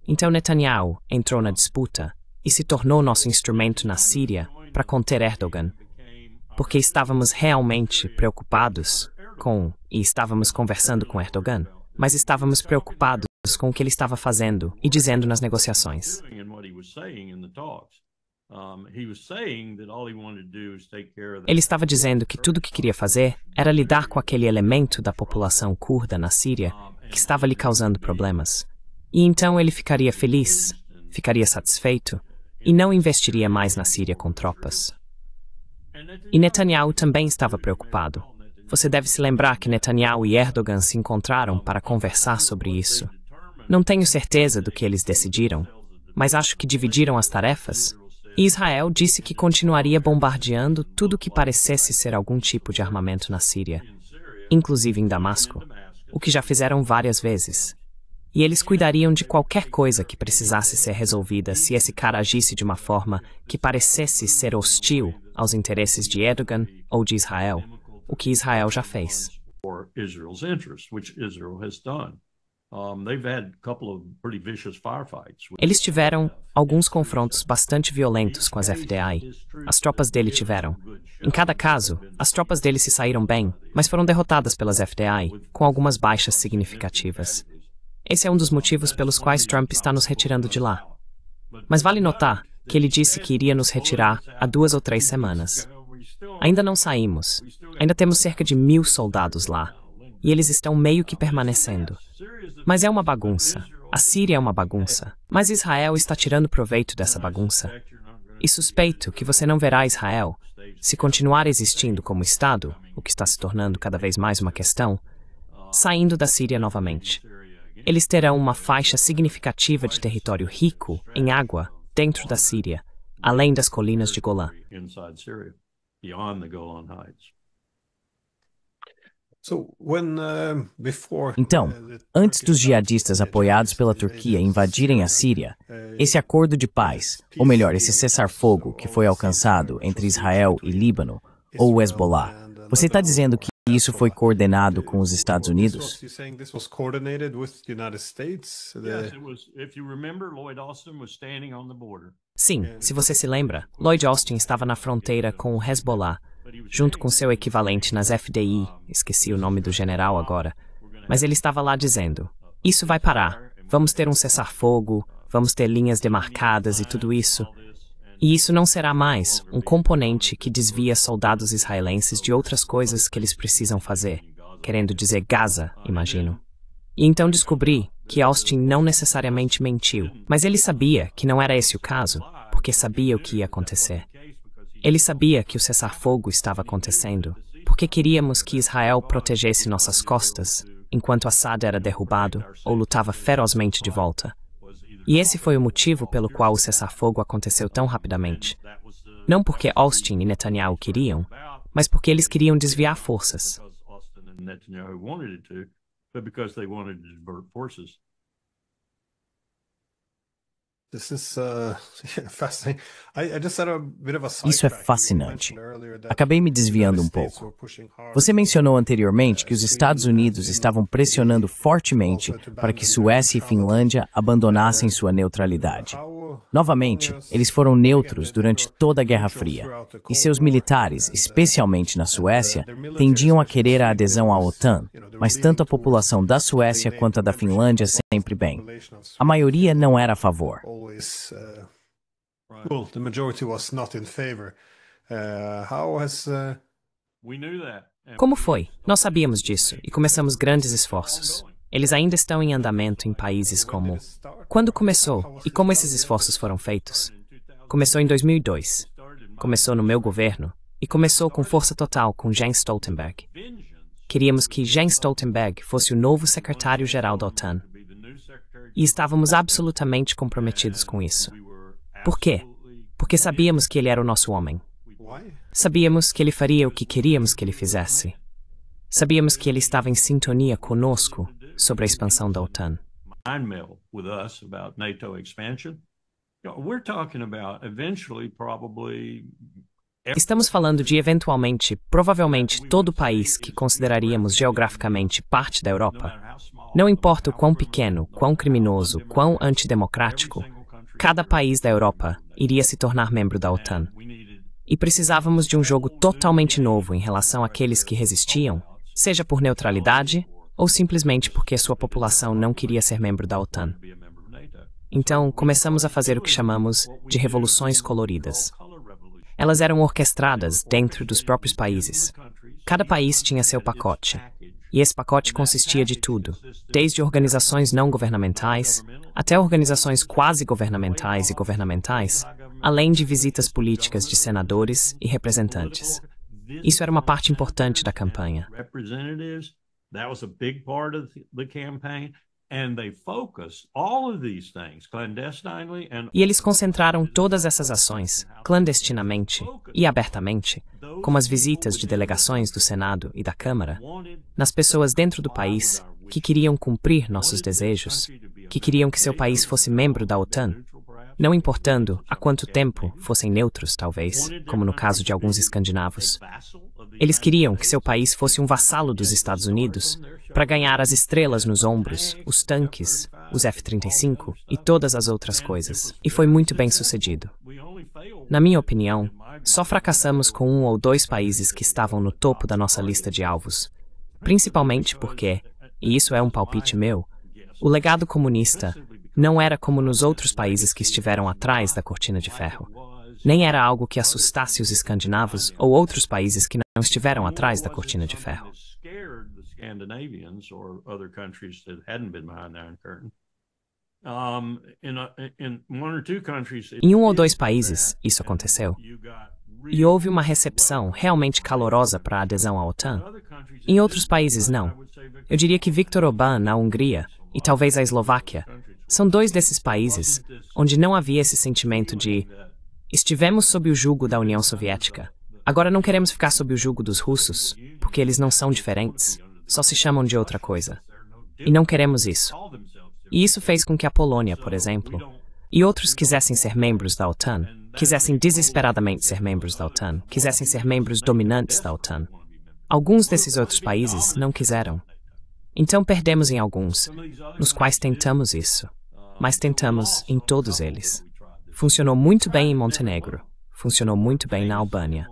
Então Netanyahu entrou na disputa e se tornou nosso instrumento na Síria para conter Erdogan, porque estávamos realmente preocupados e estávamos conversando com Erdogan, mas estávamos preocupados com o que ele estava fazendo e dizendo nas negociações. Ele estava dizendo que tudo o que queria fazer era lidar com aquele elemento da população curda na Síria que estava lhe causando problemas. E então ele ficaria feliz, ficaria satisfeito e não investiria mais na Síria com tropas. E Netanyahu também estava preocupado. Você deve se lembrar que Netanyahu e Erdogan se encontraram para conversar sobre isso. Não tenho certeza do que eles decidiram, mas acho que dividiram as tarefas. E Israel disse que continuaria bombardeando tudo que parecesse ser algum tipo de armamento na Síria, inclusive em Damasco, o que já fizeram várias vezes. E eles cuidariam de qualquer coisa que precisasse ser resolvida se esse cara agisse de uma forma que parecesse ser hostil aos interesses de Erdogan ou de Israel, o que Israel já fez. Eles tiveram alguns confrontos bastante violentos com as FDI. As tropas dele tiveram. Em cada caso, as tropas dele se saíram bem, mas foram derrotadas pelas FDI, com algumas baixas significativas. Esse é um dos motivos pelos quais Trump está nos retirando de lá. Mas vale notar que ele disse que iria nos retirar há 2 ou 3 semanas. Ainda não saímos. Ainda temos cerca de 1.000 soldados lá. E eles estão meio que permanecendo. Mas é uma bagunça. A Síria é uma bagunça. Mas Israel está tirando proveito dessa bagunça. E suspeito que você não verá Israel, se continuar existindo como Estado, o que está se tornando cada vez mais uma questão, saindo da Síria novamente. Eles terão uma faixa significativa de território rico em água dentro da Síria, além das colinas de Golã. Então, antes dos jihadistas apoiados pela Turquia invadirem a Síria, esse acordo de paz, ou melhor, esse cessar-fogo que foi alcançado entre Israel e Líbano, ou o Hezbollah, você está dizendo que isso foi coordenado com os Estados Unidos? Sim, se você se lembra, Lloyd Austin estava na fronteira com o Hezbollah, junto com seu equivalente nas FDI, esqueci o nome do general agora, mas ele estava lá dizendo, isso vai parar, vamos ter um cessar-fogo, vamos ter linhas demarcadas e tudo isso. E isso não será mais um componente que desvia soldados israelenses de outras coisas que eles precisam fazer, querendo dizer Gaza, imagino. E então descobri que Austin não necessariamente mentiu, mas ele sabia que não era esse o caso, porque sabia o que ia acontecer. Ele sabia que o cessar-fogo estava acontecendo, porque queríamos que Israel protegesse nossas costas, enquanto Assad era derrubado ou lutava ferozmente de volta. E esse foi o motivo pelo qual o cessar-fogo aconteceu tão rapidamente. Não porque Austin e Netanyahu queriam, mas porque eles queriam desviar forças. Isso é fascinante. Acabei me desviando um pouco. Você mencionou anteriormente que os Estados Unidos estavam pressionando fortemente para que Suécia e Finlândia abandonassem sua neutralidade. Novamente, eles foram neutros durante toda a Guerra Fria, e seus militares, especialmente na Suécia, tendiam a querer a adesão à OTAN, mas tanto a população da Suécia quanto a da Finlândia sempre bem. A maioria não era a favor. Como foi? Nós sabíamos disso e começamos grandes esforços. Eles ainda estão em andamento em países como... Quando começou e como esses esforços foram feitos? Começou em 2002. Começou no meu governo e começou com força total com Jens Stoltenberg. Queríamos que Jens Stoltenberg fosse o novo secretário-geral da OTAN. E estávamos absolutamente comprometidos com isso. Por quê? Porque sabíamos que ele era o nosso homem. Sabíamos que ele faria o que queríamos que ele fizesse. Sabíamos que ele estava em sintonia conosco sobre a expansão da OTAN. Estamos falando de, eventualmente, provavelmente todo o país que consideraríamos geograficamente parte da Europa. Não importa o quão pequeno, quão criminoso, quão antidemocrático, cada país da Europa iria se tornar membro da OTAN. E precisávamos de um jogo totalmente novo em relação àqueles que resistiam, seja por neutralidade ou simplesmente porque sua população não queria ser membro da OTAN. Então, começamos a fazer o que chamamos de revoluções coloridas. Elas eram orquestradas dentro dos próprios países. Cada país tinha seu pacote. E esse pacote consistia de tudo, desde organizações não governamentais até organizações quase-governamentais e governamentais, além de visitas políticas de senadores e representantes. Isso era uma parte importante da campanha. E eles concentraram todas essas ações, clandestinamente e abertamente, como as visitas de delegações do Senado e da Câmara, nas pessoas dentro do país que queriam cumprir nossos desejos, que queriam que seu país fosse membro da OTAN, não importando há quanto tempo fossem neutros, talvez, como no caso de alguns escandinavos. Eles queriam que seu país fosse um vassalo dos Estados Unidos para ganhar as estrelas nos ombros, os tanques, os F-35 e todas as outras coisas. E foi muito bem sucedido. Na minha opinião, só fracassamos com 1 ou 2 países que estavam no topo da nossa lista de alvos. Principalmente porque, e isso é um palpite meu, o legado comunista não era como nos outros países que estiveram atrás da cortina de ferro. Nem era algo que assustasse os escandinavos ou outros países que não estiveram atrás da cortina de ferro. Em 1 ou 2 países, isso aconteceu. E houve uma recepção realmente calorosa para a adesão à OTAN. Em outros países, não. Eu diria que Viktor Orbán, na Hungria, e talvez a Eslováquia, são 2 desses países onde não havia esse sentimento de estivemos sob o jugo da União Soviética. Agora não queremos ficar sob o jugo dos russos, porque eles não são diferentes, só se chamam de outra coisa. E não queremos isso. E isso fez com que a Polônia, por exemplo, e outros quisessem ser membros da OTAN, quisessem desesperadamente ser membros da OTAN, quisessem ser membros dominantes da OTAN. Alguns desses outros países não quiseram. Então perdemos em alguns, nos quais tentamos isso, mas tentamos em todos eles. Funcionou muito bem em Montenegro. Funcionou muito bem na Albânia.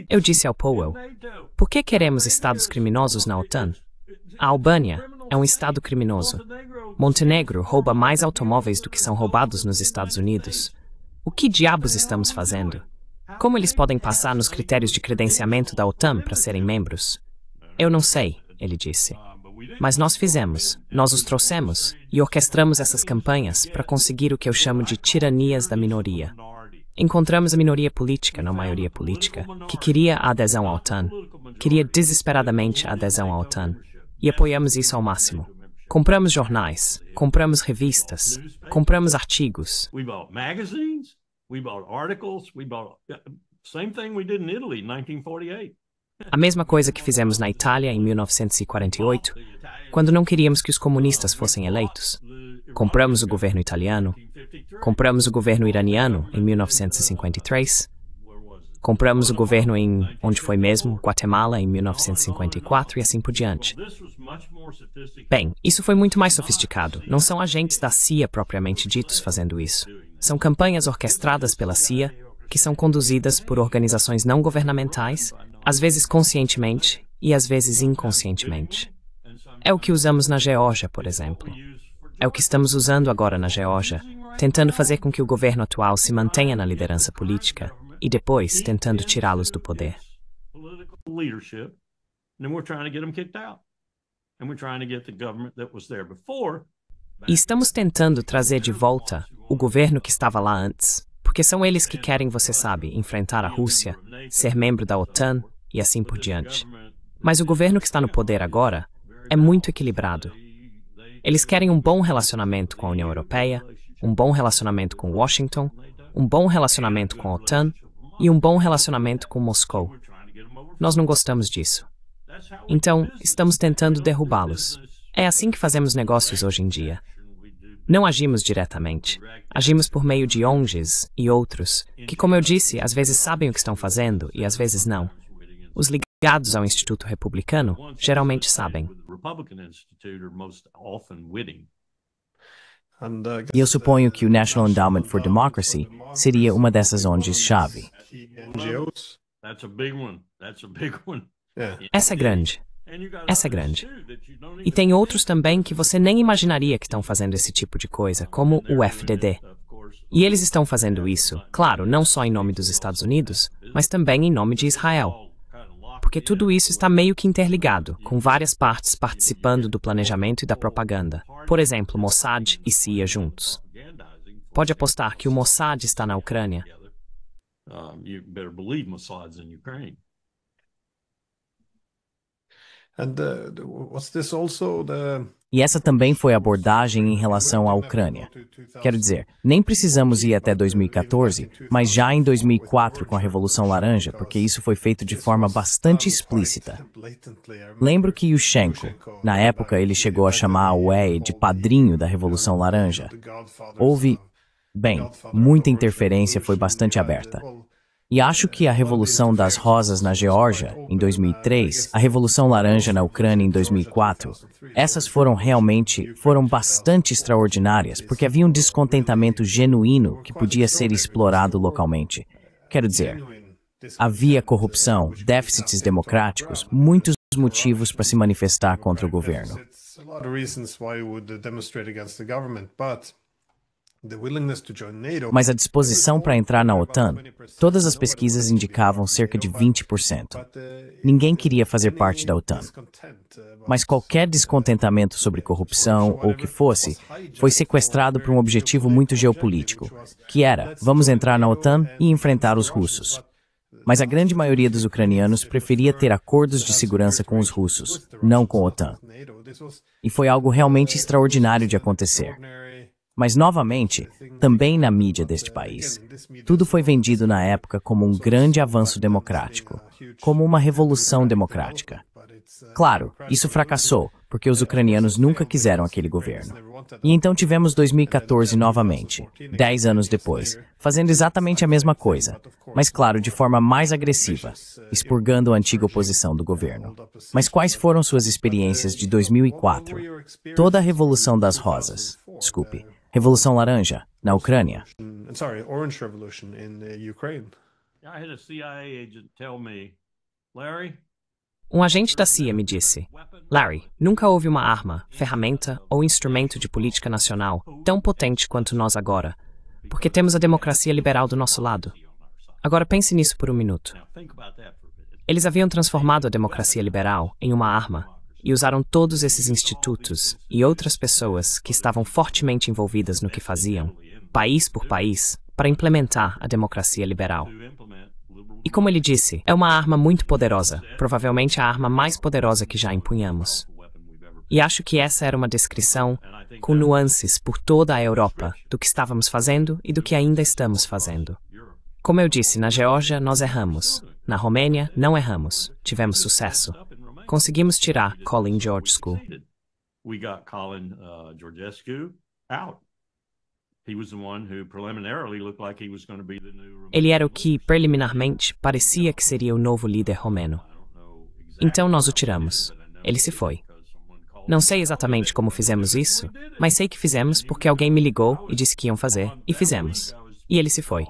Eu disse ao Powell, por que queremos estados criminosos na OTAN? A Albânia é um estado criminoso. Montenegro rouba mais automóveis do que são roubados nos Estados Unidos. O que diabos estamos fazendo? Como eles podem passar nos critérios de credenciamento da OTAN para serem membros? Eu não sei, ele disse. Mas nós fizemos, nós os trouxemos e orquestramos essas campanhas para conseguir o que eu chamo de tiranias da minoria. Encontramos a minoria política, não maioria política, que queria a adesão à OTAN, queria desesperadamente a adesão à OTAN, e apoiamos isso ao máximo. Compramos jornais, compramos revistas, compramos artigos. A mesma coisa que fizemos na Itália em 1948, quando não queríamos que os comunistas fossem eleitos. Compramos o governo italiano, compramos o governo iraniano em 1953, compramos o governo em, onde foi mesmo, Guatemala em 1954 e assim por diante. Bem, isso foi muito mais sofisticado. Não são agentes da CIA propriamente ditos fazendo isso. São campanhas orquestradas pela CIA, que são conduzidas por organizações não governamentais, às vezes conscientemente e às vezes inconscientemente. É o que usamos na Geórgia, por exemplo. É o que estamos usando agora na Geórgia, tentando fazer com que o governo atual se mantenha na liderança política e depois tentando tirá-los do poder. E estamos tentando trazer de volta o governo que estava lá antes, porque são eles que querem, você sabe, enfrentar a Rússia, ser membro da OTAN e assim por diante. Mas o governo que está no poder agora é muito equilibrado. Eles querem um bom relacionamento com a União Europeia, um bom relacionamento com Washington, um bom relacionamento com a OTAN e um bom relacionamento com Moscou. Nós não gostamos disso. Então, estamos tentando derrubá-los. É assim que fazemos negócios hoje em dia. Não agimos diretamente. Agimos por meio de ONGs e outros, que, como eu disse, às vezes sabem o que estão fazendo e às vezes não. Os ligados ao Instituto Republicano geralmente sabem. E eu suponho que o National Endowment for Democracy seria uma dessas ONGs-chave. Essa é grande. Essa é grande. E tem outros também que você nem imaginaria que estão fazendo esse tipo de coisa, como o FDD. E eles estão fazendo isso, claro, não só em nome dos Estados Unidos, mas também em nome de Israel. Porque tudo isso está meio que interligado, com várias partes participando do planejamento e da propaganda. Por exemplo, Mossad e CIA juntos. Pode apostar que o Mossad está na Ucrânia. You better believe Mossad's in Ukraine. And was this also the E essa também foi a abordagem em relação à Ucrânia. Quero dizer, nem precisamos ir até 2014, mas já em 2004 com a Revolução Laranja, porque isso foi feito de forma bastante explícita. Lembro que Yushchenko, na época ele chegou a chamar a UE de padrinho da Revolução Laranja. Houve, bem, muita interferência foi bastante aberta. E acho que a Revolução das Rosas na Geórgia, em 2003, a Revolução Laranja na Ucrânia em 2004, essas foram bastante extraordinárias, porque havia um descontentamento genuíno que podia ser explorado localmente. Quero dizer, havia corrupção, déficits democráticos, muitos motivos para se manifestar contra o governo. Mas a disposição para entrar na OTAN, todas as pesquisas indicavam cerca de 20%. Ninguém queria fazer parte da OTAN. Mas qualquer descontentamento sobre corrupção ou o que fosse, foi sequestrado por um objetivo muito geopolítico, que era, vamos entrar na OTAN e enfrentar os russos. Mas a grande maioria dos ucranianos preferia ter acordos de segurança com os russos, não com a OTAN. E foi algo realmente extraordinário de acontecer. Mas, novamente, também na mídia deste país, tudo foi vendido na época como um grande avanço democrático, como uma revolução democrática. Claro, isso fracassou, porque os ucranianos nunca quiseram aquele governo. E então tivemos 2014 novamente, 10 anos depois, fazendo exatamente a mesma coisa, mas claro, de forma mais agressiva, expurgando a antiga oposição do governo. Mas quais foram suas experiências de 2004? Toda a Revolução das Rosas, Revolução Laranja, na Ucrânia. Orange Revolution in Ukraine? I had a CIA agent tell me, Larry, Um agente da CIA me disse, Larry, nunca houve uma arma, ferramenta ou instrumento de política nacional tão potente quanto nós agora, porque temos a democracia liberal do nosso lado. Agora pense nisso por um minuto. Eles haviam transformado a democracia liberal em uma arma e usaram todos esses institutos e outras pessoas que estavam fortemente envolvidas no que faziam, país por país, para implementar a democracia liberal. E como ele disse, é uma arma muito poderosa, provavelmente a arma mais poderosa que já empunhamos. E acho que essa era uma descrição com nuances por toda a Europa do que estávamos fazendo e do que ainda estamos fazendo. Como eu disse, na Geórgia nós erramos, na Romênia não erramos, tivemos sucesso. Conseguimos tirar Colin Georgescu. we got Colin Georgescu out. He was the one who preliminarily looked like he was going to be the new. Ele era o que, preliminarmente, parecia que seria o novo líder romeno. Então nós o tiramos. Ele se foi. Não sei exatamente como fizemos isso, mas sei que fizemos porque alguém me ligou e disse que iam fazer, e fizemos. E ele se foi.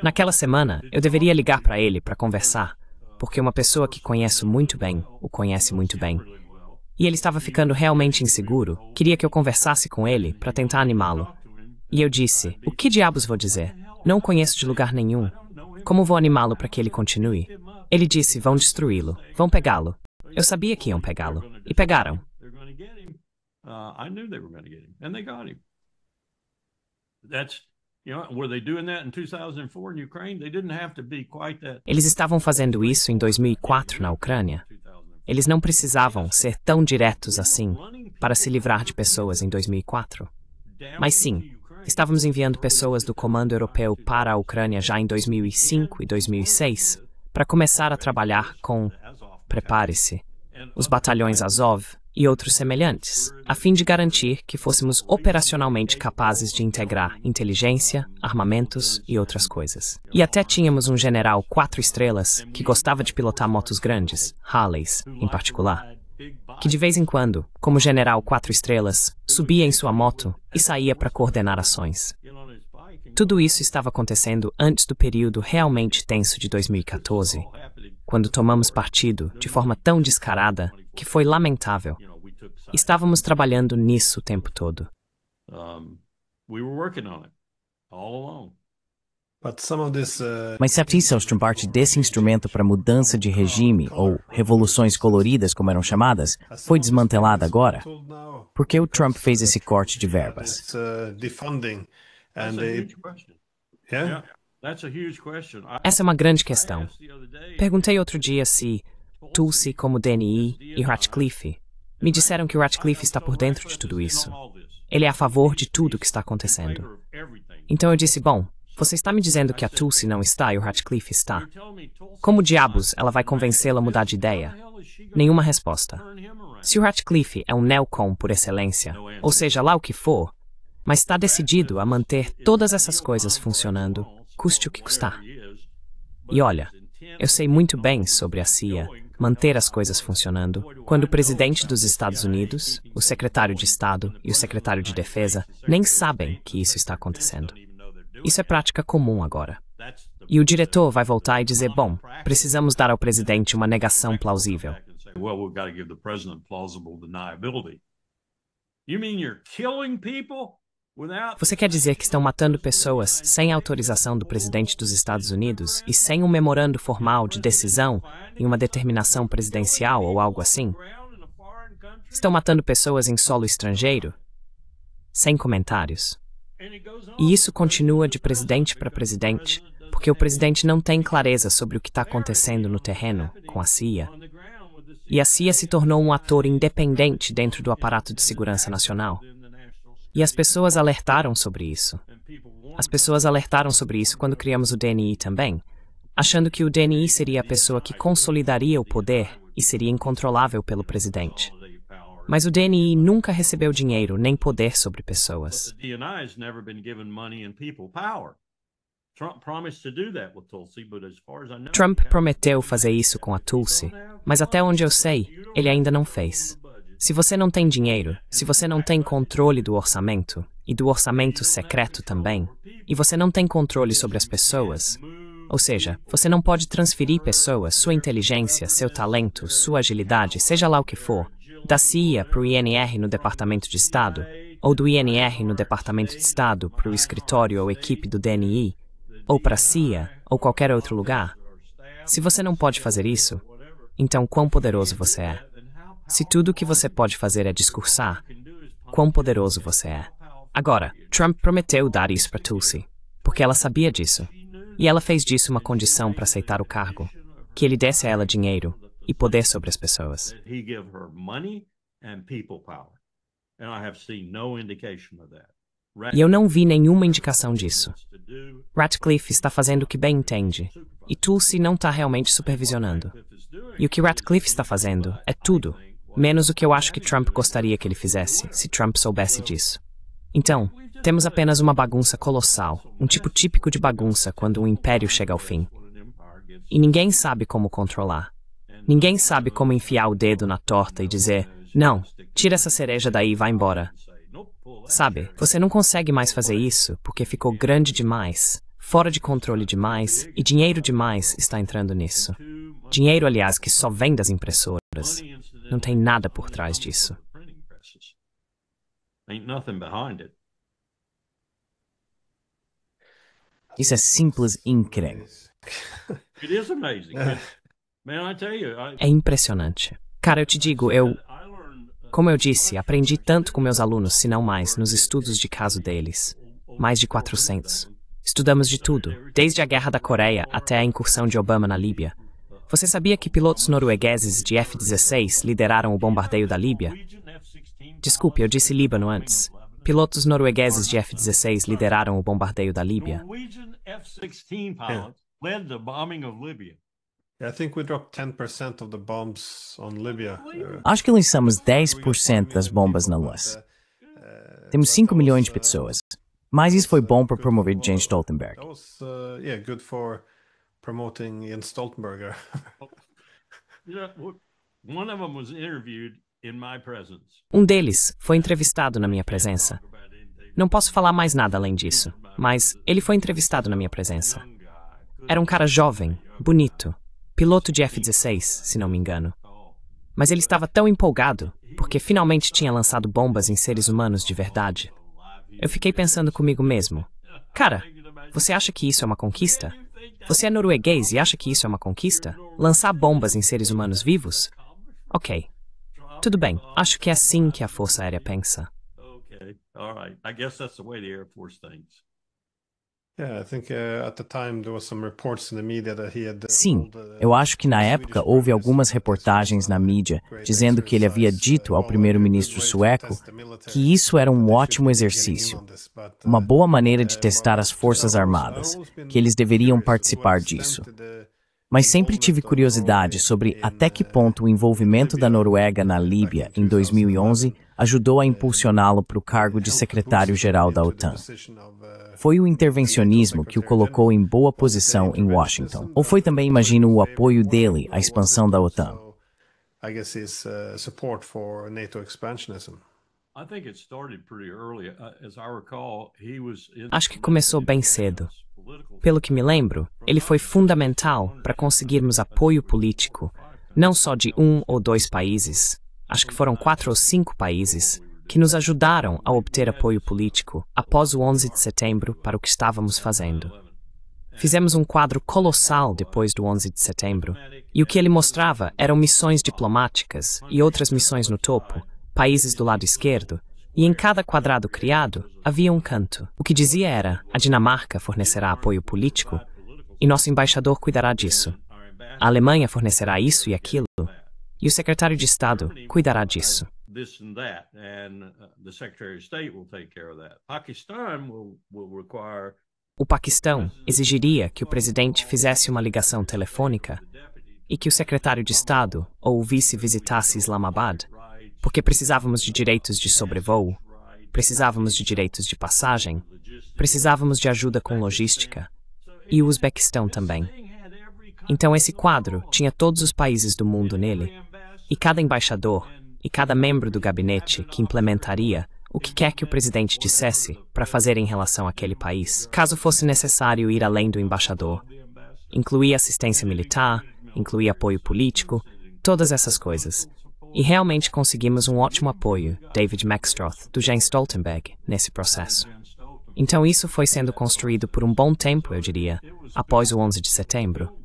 Naquela semana, eu deveria ligar para ele para conversar, porque uma pessoa que conheço muito bem, o conhece muito bem. E ele estava ficando realmente inseguro, queria que eu conversasse com ele para tentar animá-lo. E eu disse, o que diabos vou dizer? Não o conheço de lugar nenhum. Como vou animá-lo para que ele continue? Ele disse, vão destruí-lo, vão pegá-lo. Eu sabia que iam pegá-lo. E pegaram. I knew they were going to get him, and they got him. That's, were they doing that in 2004 in Ukraine? They didn't have to be quite that. Eles estavam fazendo isso em 2004 na Ucrânia. Eles não precisavam ser tão diretos assim para se livrar de pessoas em 2004. Mas sim, estávamos enviando pessoas do Comando Europeu para a Ucrânia já em 2005 e 2006 para começar a trabalhar com, prepare-se, os batalhões Azov e outros semelhantes, a fim de garantir que fôssemos operacionalmente capazes de integrar inteligência, armamentos e outras coisas. E até tínhamos um general 4 estrelas que gostava de pilotar motos grandes, Harleys, em particular, que de vez em quando, como general 4 estrelas, subia em sua moto e saía para coordenar ações. Tudo isso estava acontecendo antes do período realmente tenso de 2014. quando tomamos partido de forma tão descarada que foi lamentável. Estávamos trabalhando nisso o tempo todo. We were working on it all along. But some of this, Mas certo isso é parte desse instrumento para mudança de regime, ou revoluções coloridas, como eram chamadas, foi desmantelada agora? Por que o Trump fez esse corte de verbas? it's defunding, That's and a they, huge question. yeah, That's a huge question. Essa é uma grande questão. Perguntei outro dia se Tulsi, como DNI, e Ratcliffe. Me disseram que o Ratcliffe está por dentro de tudo isso. Ele é a favor de tudo o que está acontecendo. Então eu disse, bom, você está me dizendo que a Tulsi não está e o Ratcliffe está. Como diabos ela vai convencê-la a mudar de ideia? Nenhuma resposta. Se o Ratcliffe é um neocon por excelência, ou seja lá o que for, mas está decidido a manter todas essas coisas funcionando, custe o que custar. E olha, eu sei muito bem sobre a CIA manter as coisas funcionando quando o presidente dos Estados Unidos, o secretário de Estado e o secretário de Defesa nem sabem que isso está acontecendo. Isso é prática comum agora. E o diretor vai voltar e dizer, bom, precisamos dar ao presidente uma negação plausível. Well, we've got to give the president plausible deniability. You mean you're killing people without... Você quer dizer que estão matando pessoas sem autorização do presidente dos Estados Unidos e sem um memorando formal de decisão em uma determinação presidencial ou algo assim? Estão matando pessoas em solo estrangeiro? Sem comentários. E isso continua de presidente para presidente, porque o presidente não tem clareza sobre o que está acontecendo no terreno com a CIA. E a CIA se tornou um ator independente dentro do aparato de segurança nacional. E as pessoas alertaram sobre isso. As pessoas alertaram sobre isso quando criamos o DNI também, achando que o DNI seria a pessoa que consolidaria o poder e seria incontrolável pelo presidente. Mas o DNI nunca recebeu dinheiro nem poder sobre pessoas. Trump prometeu fazer isso com a Tulsi, mas até onde eu sei, ele ainda não fez. Se você não tem dinheiro, se você não tem controle do orçamento, e do orçamento secreto também, e você não tem controle sobre as pessoas, ou seja, você não pode transferir pessoas, sua inteligência, seu talento, sua agilidade, seja lá o que for, da CIA para o INR no Departamento de Estado, ou do INR no Departamento de Estado para o escritório ou equipe do DNI, ou para a CIA, ou qualquer outro lugar. Se você não pode fazer isso, então quão poderoso você é? Se tudo o que você pode fazer é discursar, quão poderoso você é? Agora, Trump prometeu dar isso para Tulsi, porque ela sabia disso. E ela fez disso uma condição para aceitar o cargo, que ele desse a ela dinheiro e poder sobre as pessoas. E eu não vi nenhuma indicação disso. Ratcliffe está fazendo o que bem entende, e Tulsi não está realmente supervisionando. E o que Ratcliffe está fazendo é tudo, menos o que eu acho que Trump gostaria que ele fizesse, se Trump soubesse disso. Então, temos apenas uma bagunça colossal, um tipo típico de bagunça quando um império chega ao fim. E ninguém sabe como controlar. Ninguém sabe como enfiar o dedo na torta e dizer, não, tira essa cereja daí e vai embora. Sabe, você não consegue mais fazer isso porque ficou grande demais, fora de controle demais e dinheiro demais está entrando nisso. Dinheiro, aliás, que só vem das impressoras. Não tem nada por trás disso. Isso é simples incrível. É impressionante. Cara, eu te digo, como eu disse, aprendi tanto com meus alunos, se não mais, nos estudos de caso deles. Mais de 400. Estudamos de tudo, desde a Guerra da Coreia até a incursão de Obama na Líbia. Você sabia que pilotos noruegueses de F-16 lideraram o bombardeio da Líbia? Desculpe, eu disse Líbano antes. Pilotos noruegueses de F-16 lideraram o bombardeio da Líbia. I think we dropped 10% of the bombs on Libya. Acho que lançamos 10% das bombas na Luz. Temos 5 milhões de pessoas. Mas isso foi bom para promover Jens Stoltenberg. That was, good for promoting Jens Stoltenberg. One of them was interviewed in my presence. Um deles foi entrevistado na minha presença. Não posso falar mais nada além disso, mas ele foi entrevistado na minha presença. Era um cara jovem, bonito, piloto de F-16, se não me engano. Mas ele estava tão empolgado, porque finalmente tinha lançado bombas em seres humanos de verdade. Eu fiquei pensando comigo mesmo, cara, você acha que isso é uma conquista? Você é norueguês e acha que isso é uma conquista? Lançar bombas em seres humanos vivos? Ok. Tudo bem, acho que é assim que a Força Aérea pensa. Okay, all right. I guess that's the way the Air Force thinks. Yeah, I think at the time there was some reports in the media that he had Sim, eu acho que na época houve algumas reportagens na mídia dizendo que ele havia dito ao primeiro-ministro sueco que isso era um ótimo exercício, uma boa maneira de testar as forças armadas, que eles deveriam participar disso. Mas sempre tive curiosidade sobre até que ponto o envolvimento da Noruega na Líbia em 2011 ajudou a impulsioná-lo para o cargo de secretário-geral da OTAN. Foi o intervencionismo que o colocou em boa posição em Washington? Ou foi também, imagino, o apoio dele à expansão da OTAN? I guess his support for NATO expansionism. I think it started pretty early. As I recall, he was Acho que começou bem cedo. Pelo que me lembro, ele foi fundamental para conseguirmos apoio político, não só de 1 ou 2 países, acho que foram 4 ou 5 países, que nos ajudaram a obter apoio político após o 11 de setembro para o que estávamos fazendo. Fizemos um quadro colossal depois do 11 de setembro, e o que ele mostrava eram missões diplomáticas e outras missões no topo, países do lado esquerdo, e em cada quadrado criado havia um canto. O que dizia era, a Dinamarca fornecerá apoio político e nosso embaixador cuidará disso. A Alemanha fornecerá isso e aquilo, e o secretário de Estado cuidará disso. this and that, and the Secretary of State will take care of that. Pakistan will require. O Paquistão exigiria que o presidente fizesse uma ligação telefônica e que o secretário de Estado ou o vice visitasse Islamabad, porque precisávamos de direitos de sobrevoo, precisávamos de direitos de passagem, precisávamos de ajuda com logística, e o Uzbequistão também. Então esse quadro tinha todos os países do mundo nele, e cada embaixador e cada membro do gabinete que implementaria o que quer que o presidente dissesse para fazer em relação àquele país, caso fosse necessário ir além do embaixador. Incluía assistência militar, incluía apoio político, todas essas coisas. E realmente conseguimos um ótimo apoio, David Maxstroth, do Jens Stoltenberg, nesse processo. Então isso foi sendo construído por um bom tempo, eu diria, após o 11 de setembro.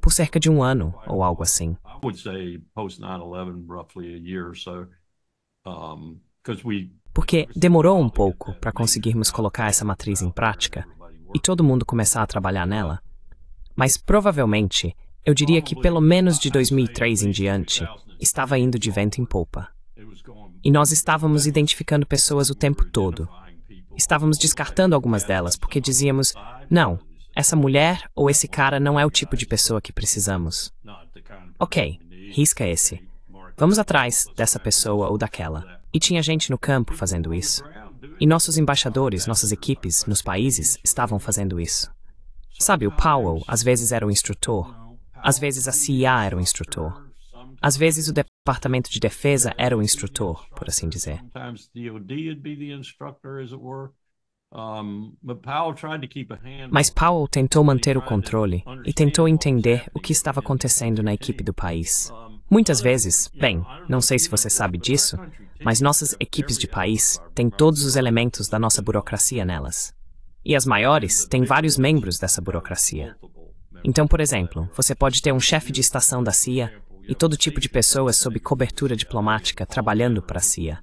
Por cerca de um ano, ou algo assim. I would say post 9/11, roughly a year or so, because we. Porque demorou um pouco para conseguirmos colocar essa matriz em prática e todo mundo começar a trabalhar nela. Mas provavelmente, eu diria que pelo menos de 2003 em diante, estava indo de vento em popa. E nós estávamos identificando pessoas o tempo todo. Estávamos descartando algumas delas porque dizíamos, não, essa mulher ou esse cara não é o tipo de pessoa que precisamos. Ok, risca esse. Vamos atrás dessa pessoa ou daquela. E tinha gente no campo fazendo isso. E nossos embaixadores, nossas equipes nos países estavam fazendo isso. Sabe, o Powell às vezes era o instrutor. Às vezes a CIA era o instrutor. Às vezes o Departamento de Defesa era o instrutor, por assim dizer. Mas Powell tentou manter o controle e tentou entender o que estava acontecendo na equipe do país. Muitas vezes, bem, não sei se você sabe disso, mas nossas equipes de país têm todos os elementos da nossa burocracia nelas. E as maiores têm vários membros dessa burocracia. Então, por exemplo, você pode ter um chefe de estação da CIA e todo tipo de pessoas sob cobertura diplomática trabalhando para a CIA.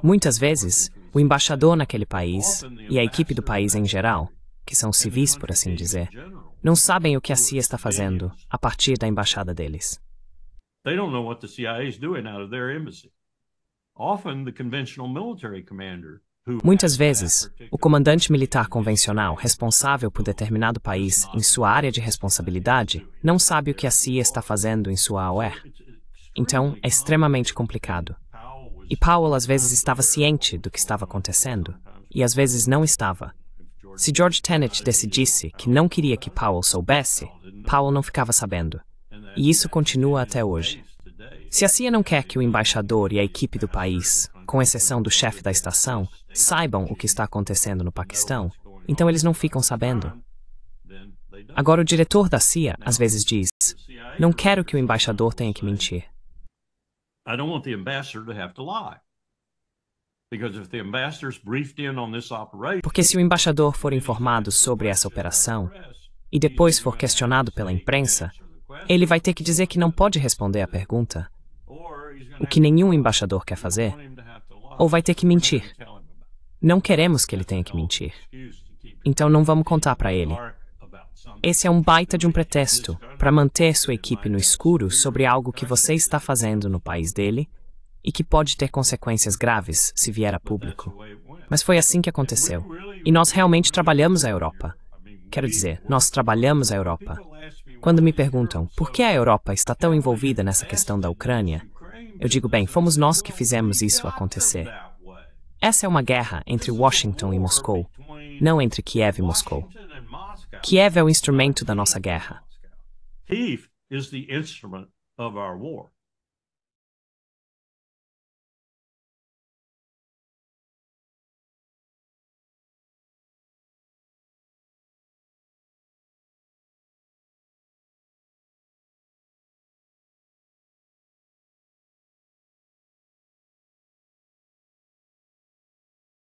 Muitas vezes, o embaixador naquele país e a equipe do país em geral, que são civis, por assim dizer, não sabem o que a CIA está fazendo a partir da embaixada deles. They don't know what the CIA is doing out of their embassy. Often the conventional military commander Muitas vezes, o comandante militar convencional responsável por determinado país em sua área de responsabilidade não sabe o que a CIA está fazendo em sua AOR. Então, é extremamente complicado. E Powell às vezes estava ciente do que estava acontecendo, e às vezes não estava. Se George Tenet decidisse que não queria que Powell soubesse, Powell não ficava sabendo. E isso continua até hoje. Se a CIA não quer que o embaixador e a equipe do país, com exceção do chefe da estação, saibam o que está acontecendo no Paquistão, então eles não ficam sabendo. Agora o diretor da CIA às vezes diz, Não quero que o embaixador tenha que mentir. I don't want the ambassador to have to lie. Because if the ambassador's briefed in on this operation, Porque se o embaixador for informado sobre essa operação e depois for questionado pela imprensa, ele vai ter que dizer que não pode responder à pergunta, o que nenhum embaixador quer fazer, ou vai ter que mentir. Não queremos que ele tenha que mentir. Então não vamos contar para ele. Esse é um baita de um pretexto para manter sua equipe no escuro sobre algo que você está fazendo no país dele e que pode ter consequências graves se vier a público. Mas foi assim que aconteceu. E nós realmente trabalhamos a Europa. Quero dizer, nós trabalhamos a Europa. Quando me perguntam por que a Europa está tão envolvida nessa questão da Ucrânia, eu digo, bem, fomos nós que fizemos isso acontecer. Essa é uma guerra entre Washington e Moscou, não entre Kiev e Moscou. Kiev é o instrumento da nossa guerra. Kyiv is the instrument of our war.